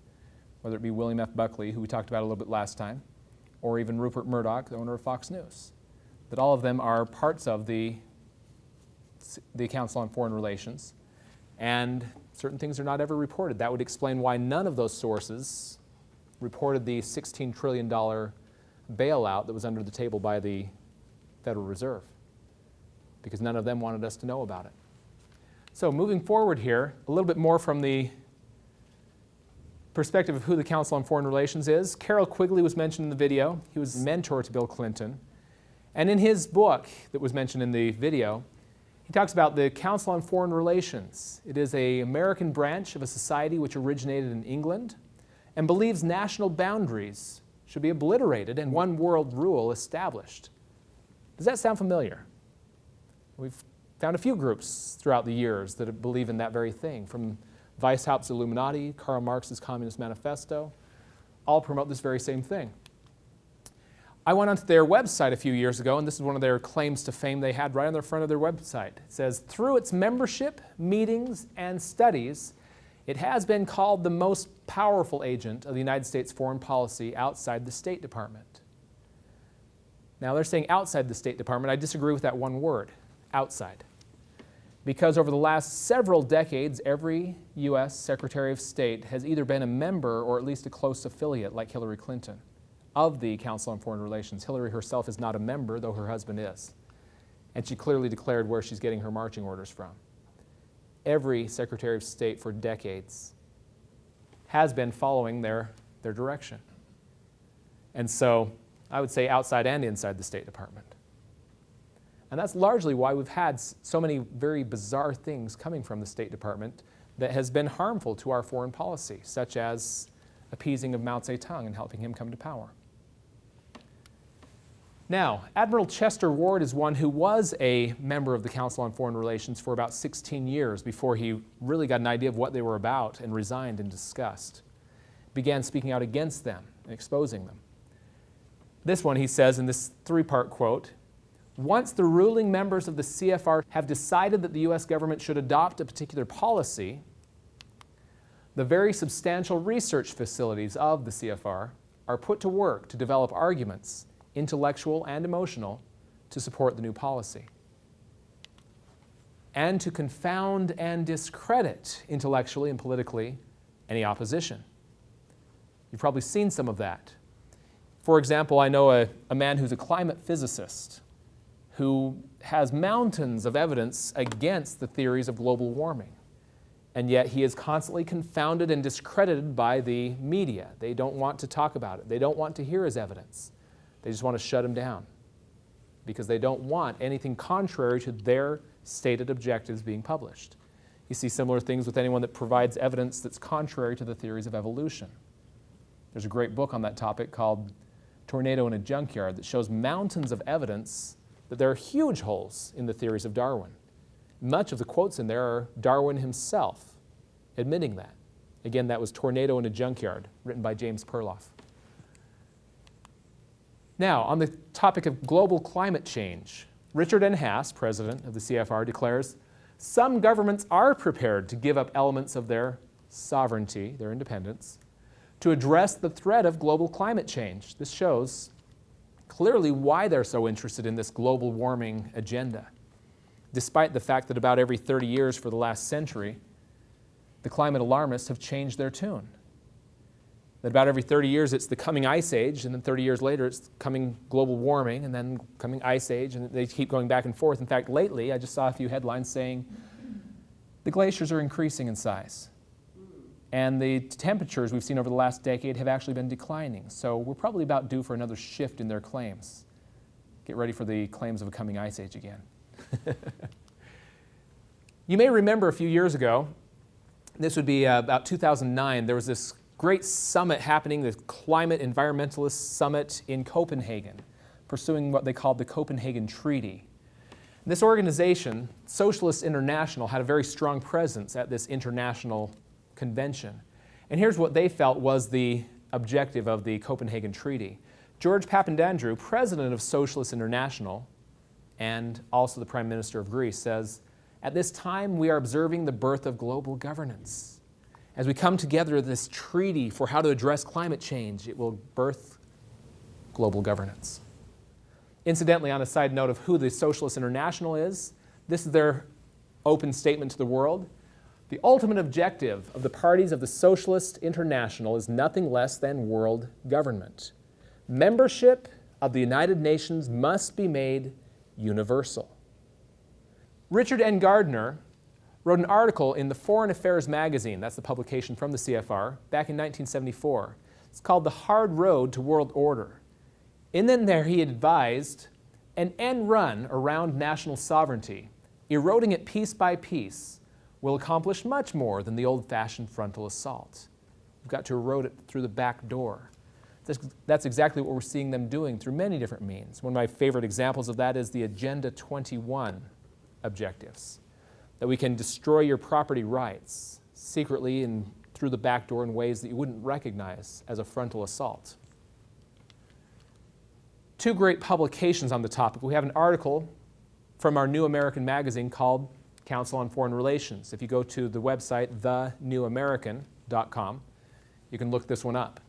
whether it be William F. Buckley, who we talked about a little bit last time, or even Rupert Murdoch, the owner of Fox News. That all of them are parts of the Council on Foreign Relations, and certain things are not ever reported. That would explain why none of those sources reported the $16 trillion bailout that was under the table by the Federal Reserve, because none of them wanted us to know about it. So moving forward here, a little bit more from the perspective of who the Council on Foreign Relations is. Carroll Quigley was mentioned in the video. He was a mentor to Bill Clinton. And in his book that was mentioned in the video, he talks about the Council on Foreign Relations. It is an American branch of a society which originated in England and believes national boundaries should be obliterated and one world rule established. Does that sound familiar? We've found a few groups throughout the years that believe in that very thing, from Weishaupt's Illuminati, Karl Marx's Communist Manifesto, all promote this very same thing. I went onto their website a few years ago, and this is one of their claims to fame they had right on the front of their website. It says, through its membership, meetings, and studies, it has been called the most powerful agent of the United States foreign policy outside the State Department. Now, they're saying outside the State Department. I disagree with that one word, outside. Because over the last several decades, every U.S. Secretary of State has either been a member or at least a close affiliate, like Hillary Clinton, of the Council on Foreign Relations. Hillary herself is not a member, though her husband is. And she clearly declared where she's getting her marching orders from. Every Secretary of State for decades has been following their direction. And so I would say outside and inside the State Department. And that's largely why we've had so many very bizarre things coming from the State Department that has been harmful to our foreign policy, such as appeasing of Mao Zedong and helping him come to power. Now, Admiral Chester Ward is one who was a member of the Council on Foreign Relations for about 16 years before he really got an idea of what they were about and resigned in disgust. Began speaking out against them and exposing them. This one, he says in this three-part quote, "Once the ruling members of the CFR have decided that the U.S. government should adopt a particular policy, the very substantial research facilities of the CFR are put to work to develop arguments, intellectual and emotional, to support the new policy, and to confound and discredit intellectually and politically any opposition." You've probably seen some of that. For example, I know a man who's a climate physicist who has mountains of evidence against the theories of global warming. And yet he is constantly confounded and discredited by the media. They don't want to talk about it. They don't want to hear his evidence. They just want to shut him down because they don't want anything contrary to their stated objectives being published. You see similar things with anyone that provides evidence that's contrary to the theories of evolution. There's a great book on that topic called Tornado in a Junkyard that shows mountains of evidence that there are huge holes in the theories of Darwin. Much of the quotes in there are Darwin himself admitting that. Again, that was Tornado in a Junkyard, written by James Perloff. Now, on the topic of global climate change, Richard N. Haas, president of the CFR, declares, "Some governments are prepared to give up elements of their sovereignty, their independence, to address the threat of global climate change." This shows clearly why they're so interested in this global warming agenda, despite the fact that about every 30 years for the last century, the climate alarmists have changed their tune. That about every 30 years it's the coming ice age, and then 30 years later it's coming global warming, and then coming ice age, and they keep going back and forth. In fact, lately I just saw a few headlines saying the glaciers are increasing in size. And the temperatures we've seen over the last decade have actually been declining. So we're probably about due for another shift in their claims. Get ready for the claims of a coming ice age again. You may remember a few years ago, this would be about 2009, there was this great summit happening, the Climate Environmentalist Summit in Copenhagen, pursuing what they called the Copenhagen Treaty. This organization, Socialist International, had a very strong presence at this international convention. And here's what they felt was the objective of the Copenhagen Treaty. George Papandreou, president of Socialist International, and also the Prime Minister of Greece, says, "At this time we are observing the birth of global governance. As we come together with this treaty for how to address climate change, it will birth global governance." Incidentally, on a side note of who the Socialist International is, this is their open statement to the world. "The ultimate objective of the parties of the Socialist International is nothing less than world government. Membership of the United Nations must be made universal." Richard N. Gardner wrote an article in the Foreign Affairs magazine, that's the publication from the CFR, back in 1974. It's called "The Hard Road to World Order." And then there he advised an end run around national sovereignty, eroding it piece by piece, will accomplish much more than the old-fashioned frontal assault. We've got to erode it through the back door. That's exactly what we're seeing them doing through many different means. One of my favorite examples of that is the Agenda 21 objectives, that we can destroy your property rights secretly and through the back door in ways that you wouldn't recognize as a frontal assault. Two great publications on the topic. We have an article from our New American magazine called Council on Foreign Relations. If you go to the website thenewamerican.com, you can look this one up.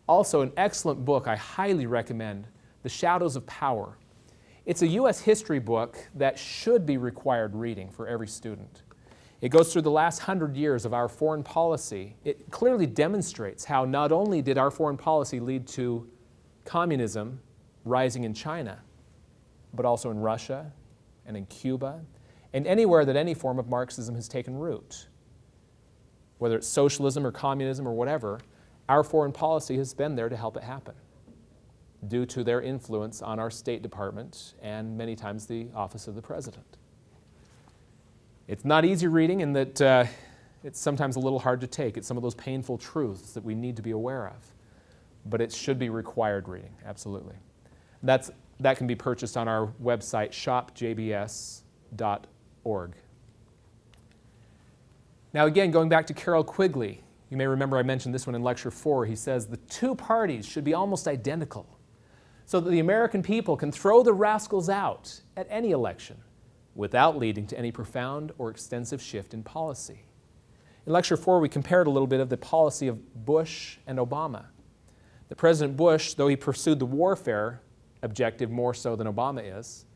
Also, an excellent book I highly recommend, The Shadows of Power. It's a U.S. history book that should be required reading for every student. It goes through the last 100 years of our foreign policy. It clearly demonstrates how not only did our foreign policy lead to communism rising in China, but also in Russia and in Cuba and anywhere that any form of Marxism has taken root. Whether it's socialism or communism or whatever, our foreign policy has been there to help it happen due to their influence on our State Department and many times the office of the President. It's not easy reading in that it's sometimes a little hard to take. It's some of those painful truths that we need to be aware of. But it should be required reading, absolutely. That can be purchased on our website, shopjbs.org. Now again, going back to Carroll Quigley, you may remember I mentioned this one in Lecture 4. He says the two parties should be almost identical so that the American people can throw the rascals out at any election without leading to any profound or extensive shift in policy. In Lecture 4, we compared a little bit of the policy of Bush and Obama. That President Bush, though he pursued the warfare objective more so than Obama is,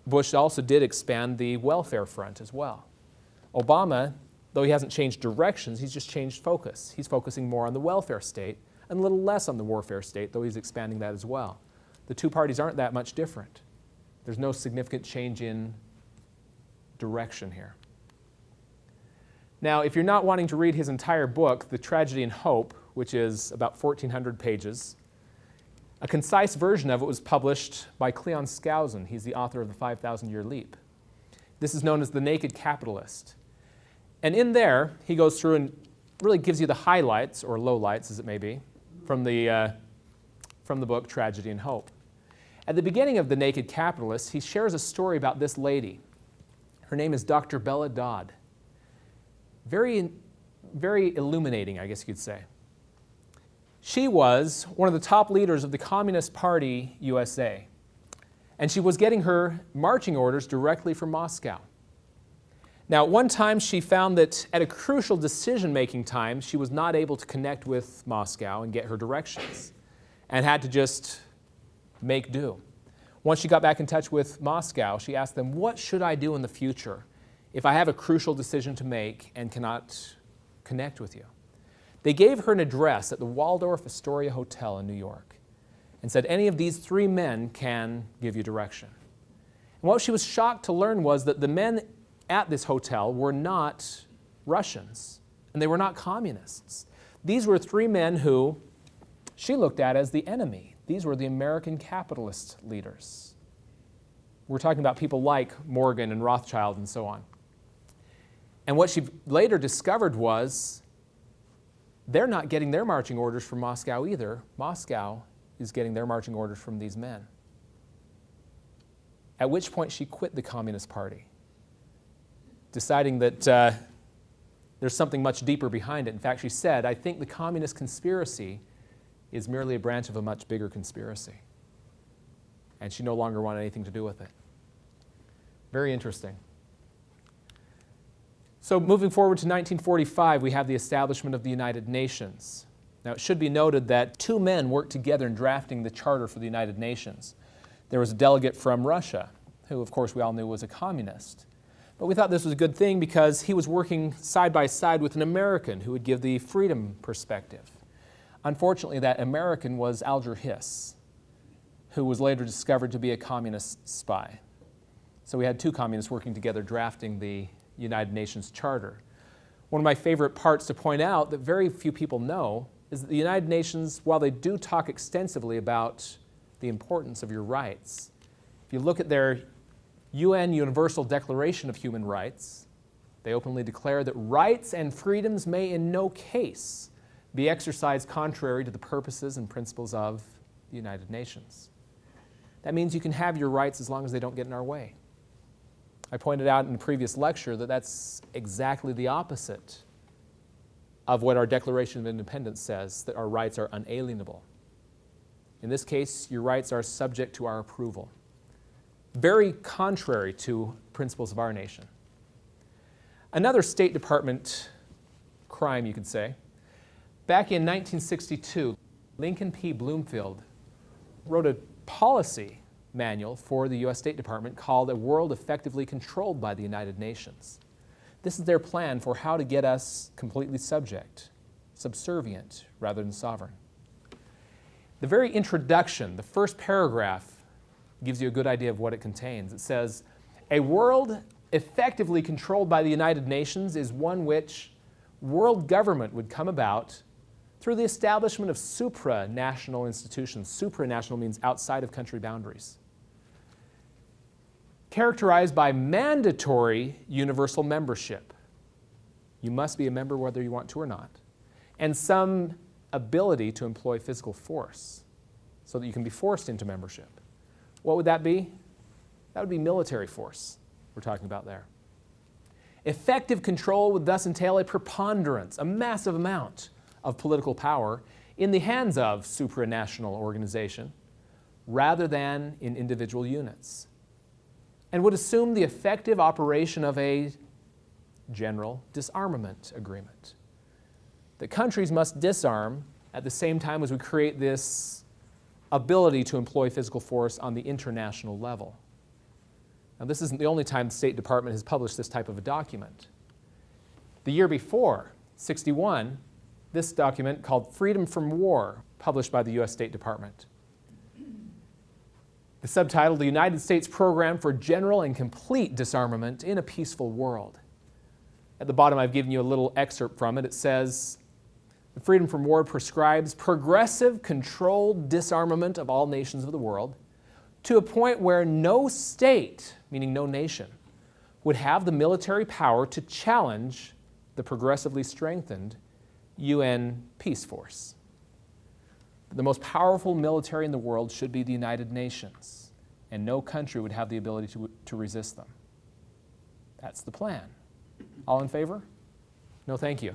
Bush also did expand the welfare front as well. Obama, though he hasn't changed directions, he's just changed focus. He's focusing more on the welfare state and a little less on the warfare state, though he's expanding that as well. The two parties aren't that much different. There's no significant change in direction here. Now, if you're not wanting to read his entire book, The Tragedy and Hope, which is about 1,400 pages, a concise version of it was published by Cleon Skousen. He's the author of The 5,000-Year Leap. This is known as The Naked Capitalist. And in there, he goes through and really gives you the highlights, or lowlights as it may be, from the book Tragedy and Hope. At the beginning of The Naked Capitalist, he shares a story about this lady. Her name is Dr. Bella Dodd. Very, very illuminating, I guess you could say. She was one of the top leaders of the Communist Party USA, and she was getting her marching orders directly from Moscow. Now, at one time she found that at a crucial decision-making time, she was not able to connect with Moscow and get her directions, and had to just make do. Once she got back in touch with Moscow, she asked them, what should I do in the future if I have a crucial decision to make and cannot connect with you? They gave her an address at the Waldorf Astoria Hotel in New York and said, any of these three men can give you direction. And what she was shocked to learn was that the men at this hotel were not Russians, and they were not communists. These were three men who she looked at as the enemy. These were the American capitalist leaders. We're talking about people like Morgan and Rothschild and so on. And what she later discovered was they're not getting their marching orders from Moscow either. Moscow is getting their marching orders from these men. At which point she quit the Communist Party, deciding that there's something much deeper behind it. In fact, she said, I think the communist conspiracy is merely a branch of a much bigger conspiracy. And she no longer wanted anything to do with it. Very interesting. So moving forward to 1945, we have the establishment of the United Nations. Now, it should be noted that two men worked together in drafting the Charter for the United Nations. There was a delegate from Russia, who, of course, we all knew was a communist. But we thought this was a good thing because he was working side by side with an American who would give the freedom perspective. Unfortunately, that American was Alger Hiss, who was later discovered to be a communist spy. So we had two communists working together drafting the United Nations Charter. One of my favorite parts to point out that very few people know is that the United Nations, while they do talk extensively about the importance of your rights, if you look at their UN Universal Declaration of Human Rights, they openly declare that rights and freedoms may in no case be exercised contrary to the purposes and principles of the United Nations. That means you can have your rights as long as they don't get in our way. I pointed out in a previous lecture that that's exactly the opposite of what our Declaration of Independence says, that our rights are unalienable. In this case, your rights are subject to our approval. Very contrary to principles of our nation. Another State Department crime, you could say. Back in 1962, Lincoln P. Bloomfield wrote a policy manual for the U.S. State Department called A World Effectively Controlled by the United Nations. This is their plan for how to get us completely subservient, rather than sovereign. The very introduction, the first paragraph, gives you a good idea of what it contains. It says, a world effectively controlled by the United Nations is one which world government would come about through the establishment of supranational institutions. Supranational means outside of country boundaries. Characterized by mandatory universal membership. You must be a member whether you want to or not. And some ability to employ physical force so that you can be forced into membership. What would that be? That would be military force we're talking about there. Effective control would thus entail a preponderance, a massive amount of political power in the hands of supranational organization rather than in individual units, and would assume the effective operation of a general disarmament agreement. The countries must disarm at the same time as we create this ability to employ physical force on the international level. Now, this isn't the only time the State Department has published this type of a document. The year before, 61, this document called Freedom from War, published by the U.S. State Department. The subtitle, The United States Program for General and Complete Disarmament in a Peaceful World. At the bottom, I've given you a little excerpt from it. It says, the Freedom from War prescribes progressive, controlled disarmament of all nations of the world to a point where no state, meaning no nation, would have the military power to challenge the progressively strengthened UN peace force. The most powerful military in the world should be the United Nations, and no country would have the ability to resist them. That's the plan. All in favor? No, thank you.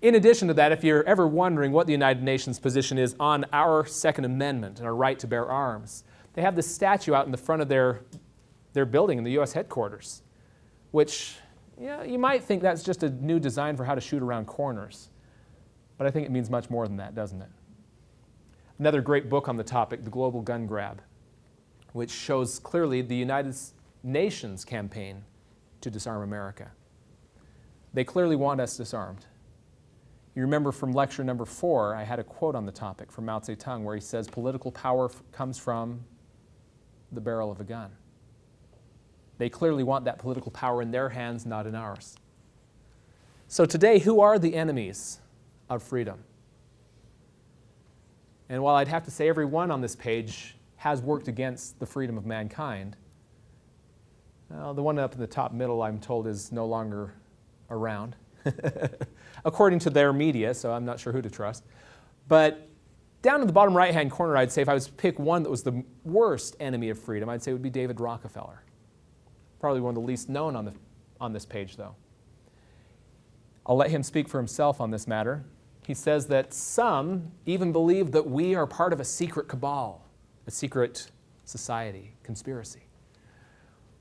In addition to that, if you're ever wondering what the United Nations position is on our Second Amendment and our right to bear arms, they have this statue out in the front of their building in the U.S. headquarters, which you might think that's just a new design for how to shoot around corners. But I think it means much more than that, doesn't it? Another great book on the topic, The Global Gun Grab, which shows clearly the United Nations campaign to disarm America. They clearly want us disarmed. You remember from lecture number 4, I had a quote on the topic from Mao Zedong where he says, political power comes from the barrel of a gun. They clearly want that political power in their hands, not in ours. So today, who are the enemies of freedom? And while I'd have to say everyone on this page has worked against the freedom of mankind, well, the one up in the top middle, I'm told, is no longer around, according to their media, so I'm not sure who to trust. But down in the bottom right-hand corner, I'd say if I was to pick one that was the worst enemy of freedom, I'd say it would be David Rockefeller. Probably one of the least known on this page, though. I'll let him speak for himself on this matter. He says that some even believe that we are part of a secret cabal, a secret society, conspiracy,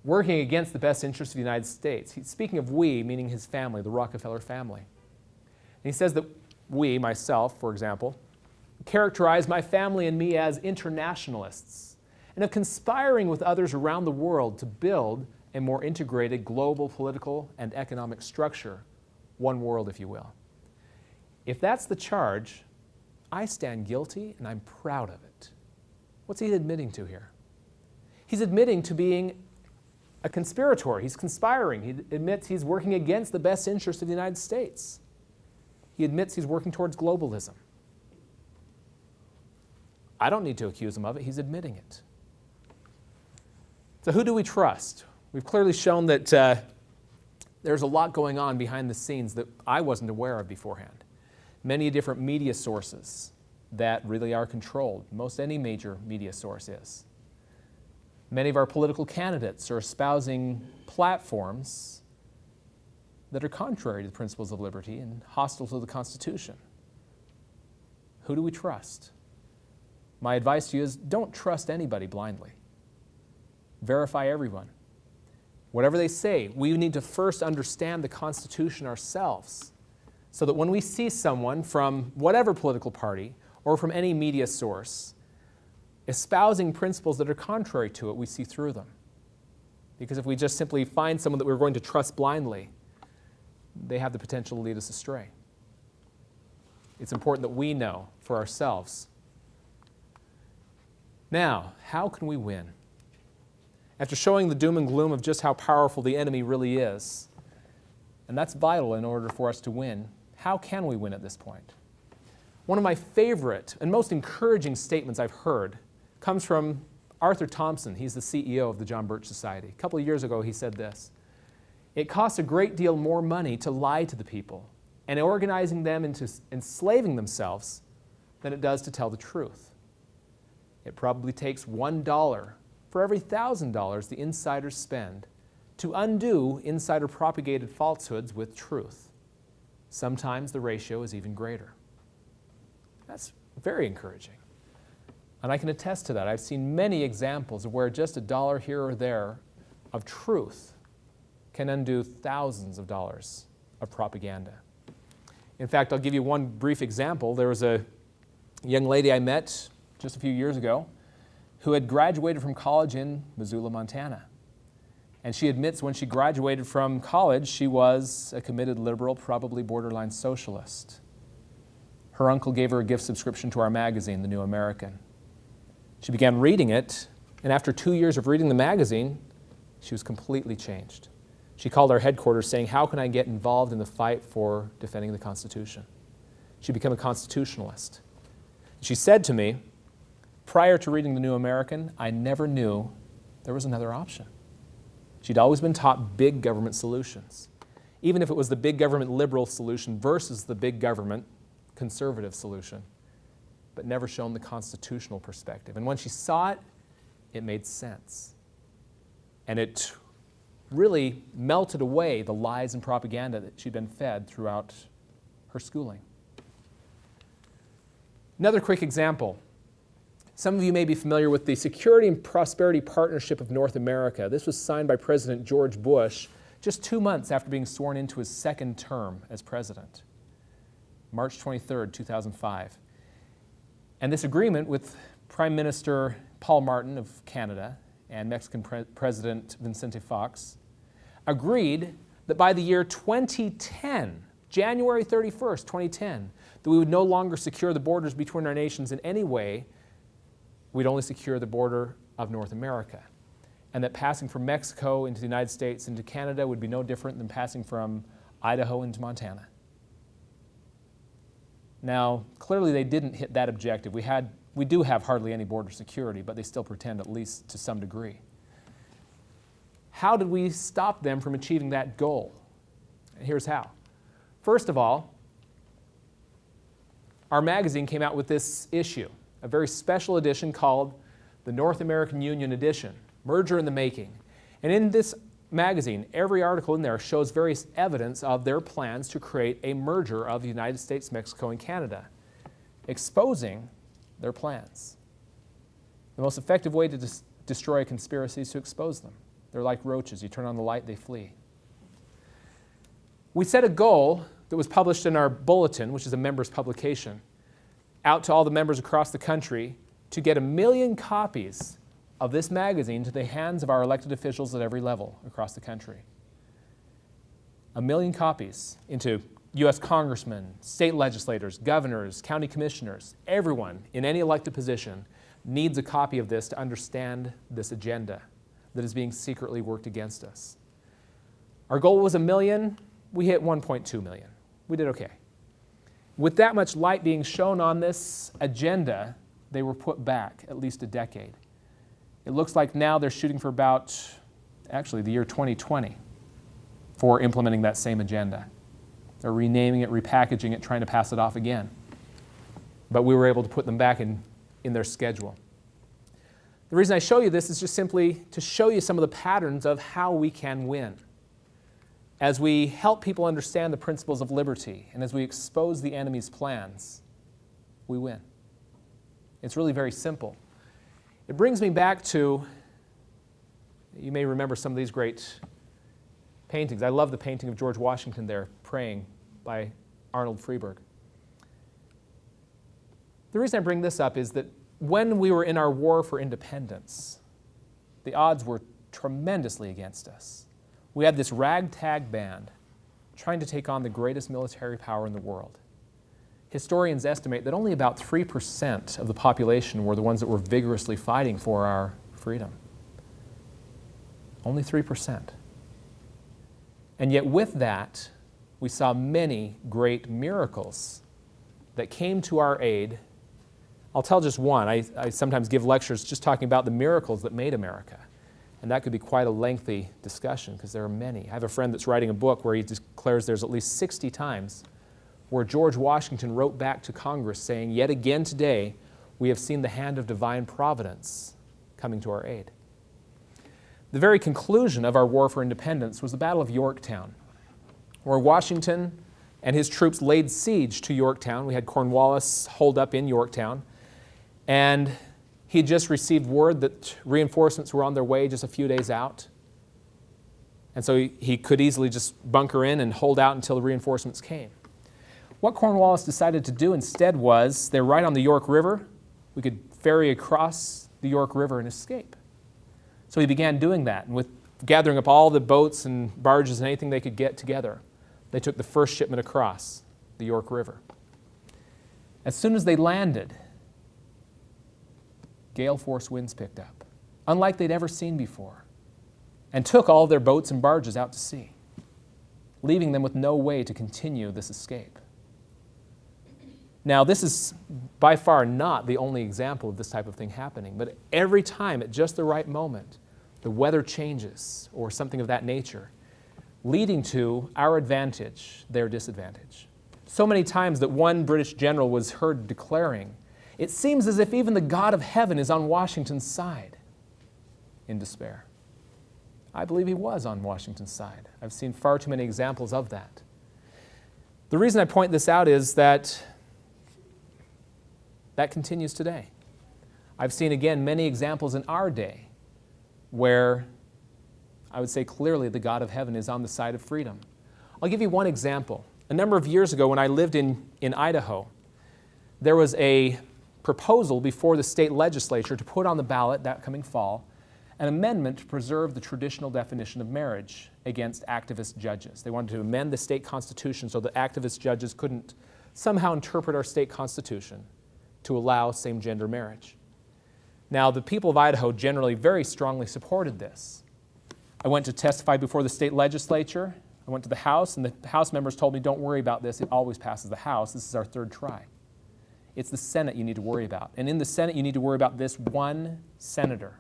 working against the best interests of the United States. He's speaking of we, meaning his family, the Rockefeller family. And he says that we, myself, for example, characterize my family and me as internationalists and of conspiring with others around the world to build a more integrated global political and economic structure, one world, if you will. If that's the charge, I stand guilty and I'm proud of it. What's he admitting to here? He's admitting to being a conspirator. He's conspiring. He admits he's working against the best interest of the United States. He admits he's working towards globalism. I don't need to accuse him of it. He's admitting it. So who do we trust? We've clearly shown that there's a lot going on behind the scenes that I wasn't aware of beforehand. Many different media sources that really are controlled. Most any major media source is. Many of our political candidates are espousing platforms that are contrary to the principles of liberty and hostile to the Constitution. Who do we trust? My advice to you is don't trust anybody blindly. Verify everyone. Whatever they say, we need to first understand the Constitution ourselves so that when we see someone from whatever political party or from any media source espousing principles that are contrary to it, we see through them. Because if we just simply find someone that we're going to trust blindly, they have the potential to lead us astray. It's important that we know for ourselves. Now, how can we win? After showing the doom and gloom of just how powerful the enemy really is, and that's vital in order for us to win, how can we win at this point? One of my favorite and most encouraging statements I've heard comes from Arthur Thompson. He's the CEO of the John Birch Society. A couple of years ago, he said this: "It costs a great deal more money to lie to the people and organizing them into enslaving themselves than it does to tell the truth. It probably takes $1 for every $1,000 the insiders spend to undo insider-propagated falsehoods with truth. Sometimes the ratio is even greater." That's very encouraging. And I can attest to that. I've seen many examples of where just $1 here or there of truth can undo thousands of dollars of propaganda. In fact, I'll give you one brief example. There was a young lady I met just a few years ago who had graduated from college in Missoula, Montana. And she admits when she graduated from college, she was a committed liberal, probably borderline socialist. Her uncle gave her a gift subscription to our magazine, The New American. She began reading it, and after 2 years of reading the magazine, she was completely changed. She called our headquarters saying, "How can I get involved in the fight for defending the Constitution?" She became a constitutionalist. She said to me, "Prior to reading The New American, I never knew there was another option." She'd always been taught big government solutions, even if it was the big government liberal solution versus the big government conservative solution, but never shown the constitutional perspective. And when she saw it, it made sense. And it really melted away the lies and propaganda that she'd been fed throughout her schooling. Another quick example. Some of you may be familiar with the Security and Prosperity Partnership of North America. This was signed by President George Bush just 2 months after being sworn into his second term as president, March 23rd, 2005. And this agreement with Prime Minister Paul Martin of Canada and Mexican President Vicente Fox agreed that by the year 2010, January 31st, 2010, that we would no longer secure the borders between our nations in any way. We'd only secure the border of North America. And that passing from Mexico into the United States into Canada would be no different than passing from Idaho into Montana. Now, clearly they didn't hit that objective. We do have hardly any border security, but they still pretend, at least to some degree. How did we stop them from achieving that goal? And here's how. First of all, our magazine came out with this issue, a very special edition called the North American Union Edition, Merger in the Making. And in this magazine, every article in there shows various evidence of their plans to create a merger of the United States, Mexico, and Canada, exposing their plans. The most effective way to destroy a conspiracy is to expose them. They're like roaches. You turn on the light, they flee. We set a goal that was published in our bulletin, which is a members' publication, out to all the members across the country to get 1 million copies of this magazine to the hands of our elected officials at every level across the country. 1 million copies into U.S. congressmen, state legislators, governors, county commissioners. Everyone in any elected position needs a copy of this to understand this agenda that is being secretly worked against us. Our goal was 1 million. We hit 1.2 million. We did okay. With that much light being shown on this agenda, they were put back at least a decade. It looks like now they're shooting for about, actually, the year 2020 for implementing that same agenda. They're renaming it, repackaging it, trying to pass it off again. But we were able to put them back in their schedule. The reason I show you this is just simply to show you some of the patterns of how we can win. As we help people understand the principles of liberty and as we expose the enemy's plans, we win. It's really very simple. It brings me back to, you may remember some of these great paintings. I love the painting of George Washington there praying by Arnold Freeberg. The reason I bring this up is that when we were in our war for independence, the odds were tremendously against us. We had this ragtag band trying to take on the greatest military power in the world. historians estimate that only about 3% of the population were the ones that were vigorously fighting for our freedom. Only 3%. And yet with that, we saw many great miracles that came to our aid. I'll tell just one. I sometimes give lectures just talking about the miracles that made America. And that could be quite a lengthy discussion because there are many. I have a friend that's writing a book where he declares there's at least 60 times where George Washington wrote back to Congress saying, "Yet again today, we have seen the hand of divine providence coming to our aid." The very conclusion of our war for independence was the Battle of Yorktown, where Washington and his troops laid siege to Yorktown. We had Cornwallis holed up in Yorktown, and he had just received word that reinforcements were on their way just a few days out. And so he could easily just bunker in and hold out until the reinforcements came. What Cornwallis decided to do instead was, they're right on the York River. We could ferry across the York River and escape. So he began doing that, and with gathering up all the boats and barges and anything they could get together, they took the first shipment across the York River. As soon as they landed, gale force winds picked up, unlike they'd ever seen before, and took all their boats and barges out to sea, leaving them with no way to continue this escape. Now, this is by far not the only example of this type of thing happening, but every time at just the right moment, the weather changes or something of that nature, leading to our advantage, their disadvantage. So many times that one British general was heard declaring, "It seems as if even the God of heaven is on Washington's side," in despair. I believe he was on Washington's side. I've seen far too many examples of that. The reason I point this out is that continues today. I've seen, again, many examples in our day where I would say clearly the God of heaven is on the side of freedom. I'll give you one example. A number of years ago when I lived in Idaho, there was a proposal before the state legislature to put on the ballot that coming fall an amendment to preserve the traditional definition of marriage against activist judges. They wanted to amend the state constitution so that activist judges couldn't somehow interpret our state constitution to allow same-gender marriage. Now, the people of Idaho generally very strongly supported this. I went to testify before the state legislature. I went to the House, and the House members told me, "Don't worry about this. It always passes the House. This is our third try." It's the Senate you need to worry about. And in the Senate, you need to worry about this one senator.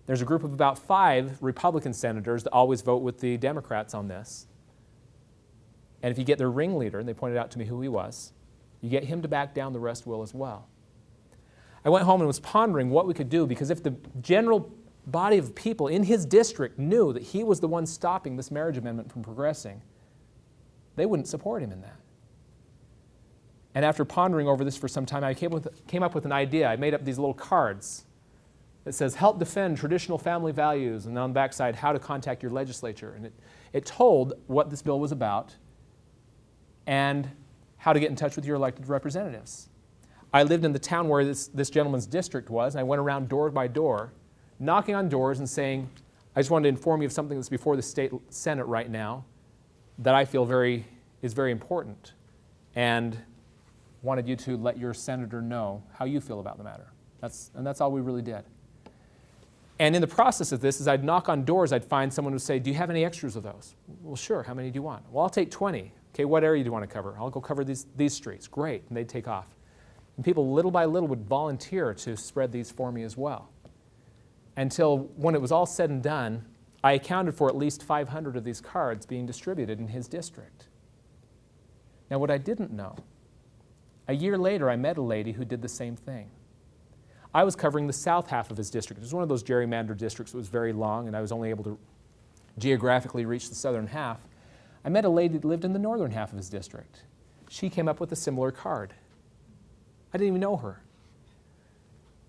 There's a group of about 5 Republican senators that always vote with the Democrats on this. And if you get their ringleader, and they pointed out to me who he was, you get him to back down, the rest will as well. I went home and was pondering what we could do, because if the general body of people in his district knew that he was the one stopping this marriage amendment from progressing, they wouldn't support him in that. And after pondering over this for some time, I came up with an idea. I made up these little cards that says, "Help defend traditional family values," and on the backside, "How to contact your legislature." And it told what this bill was about and how to get in touch with your elected representatives. I lived in the town where this gentleman's district was, and I went around door by door, knocking on doors and saying, "I just wanted to inform you of something that's before the state Senate right now that I feel is very important, and wanted you to let your senator know how you feel about the matter." That's all we really did. And in the process of this, as I'd knock on doors, I'd find someone who would say, "Do you have any extras of those?" "Well, sure. How many do you want?" "Well, I'll take 20. "Okay, what area do you want to cover?" "I'll go cover these streets." "Great." And they'd take off. And people, little by little, would volunteer to spread these for me as well. Until when it was all said and done, I accounted for at least 500 of these cards being distributed in his district. Now, what I didn't know, a year later, I met a lady who did the same thing. I was covering the south half of his district. It was one of those gerrymandered districts that was very long, and I was only able to geographically reach the southern half. I met a lady that lived in the northern half of his district. She came up with a similar card. I didn't even know her.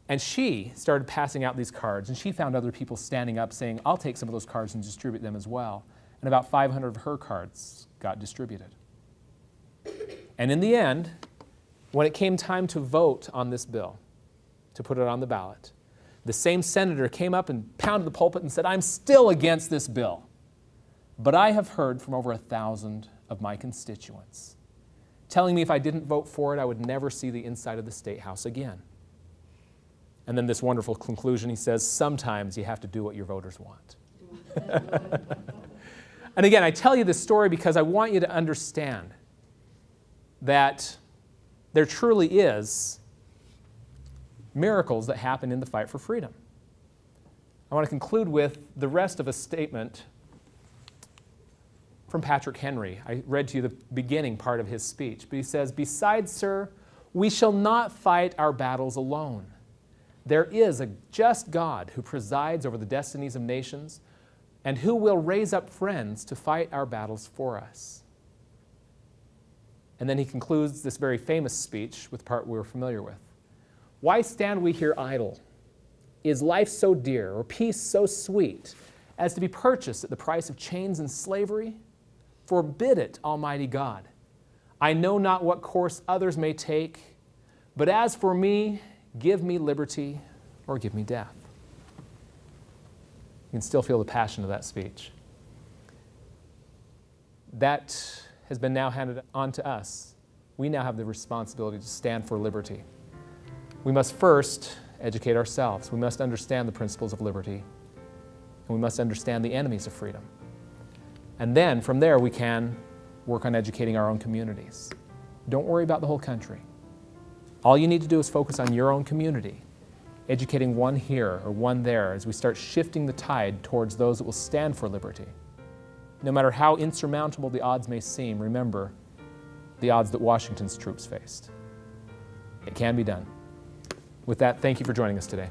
And she started passing out these cards, and she found other people standing up saying, "I'll take some of those cards and distribute them as well." And about 500 of her cards got distributed. And in the end, when it came time to vote on this bill, to put it on the ballot, the same senator came up and pounded the pulpit and said, "I'm still against this bill. But I have heard from over 1,000 of my constituents telling me if I didn't vote for it, I would never see the inside of the State House again. And then this wonderful conclusion, he says, sometimes you have to do what your voters want. And again, I tell you this story because I want you to understand that there truly is miracles that happen in the fight for freedom. I want to conclude with the rest of a statement from Patrick Henry. I read to you the beginning part of his speech, but he says, "Besides, sir, we shall not fight our battles alone. There is a just God who presides over the destinies of nations and who will raise up friends to fight our battles for us." And then he concludes this very famous speech with the part we're familiar with. "Why stand we here idle? Is life so dear or peace so sweet as to be purchased at the price of chains and slavery? Forbid it, Almighty God. I know not what course others may take, but as for me, give me liberty or give me death." You can still feel the passion of that speech. That has been now handed on to us. We now have the responsibility to stand for liberty. We must first educate ourselves. We must understand the principles of liberty. And we must understand the enemies of freedom. And then from there we can work on educating our own communities. Don't worry about the whole country. All you need to do is focus on your own community, educating one here or one there as we start shifting the tide towards those that will stand for liberty. No matter how insurmountable the odds may seem, remember the odds that Washington's troops faced. It can be done. With that, thank you for joining us today.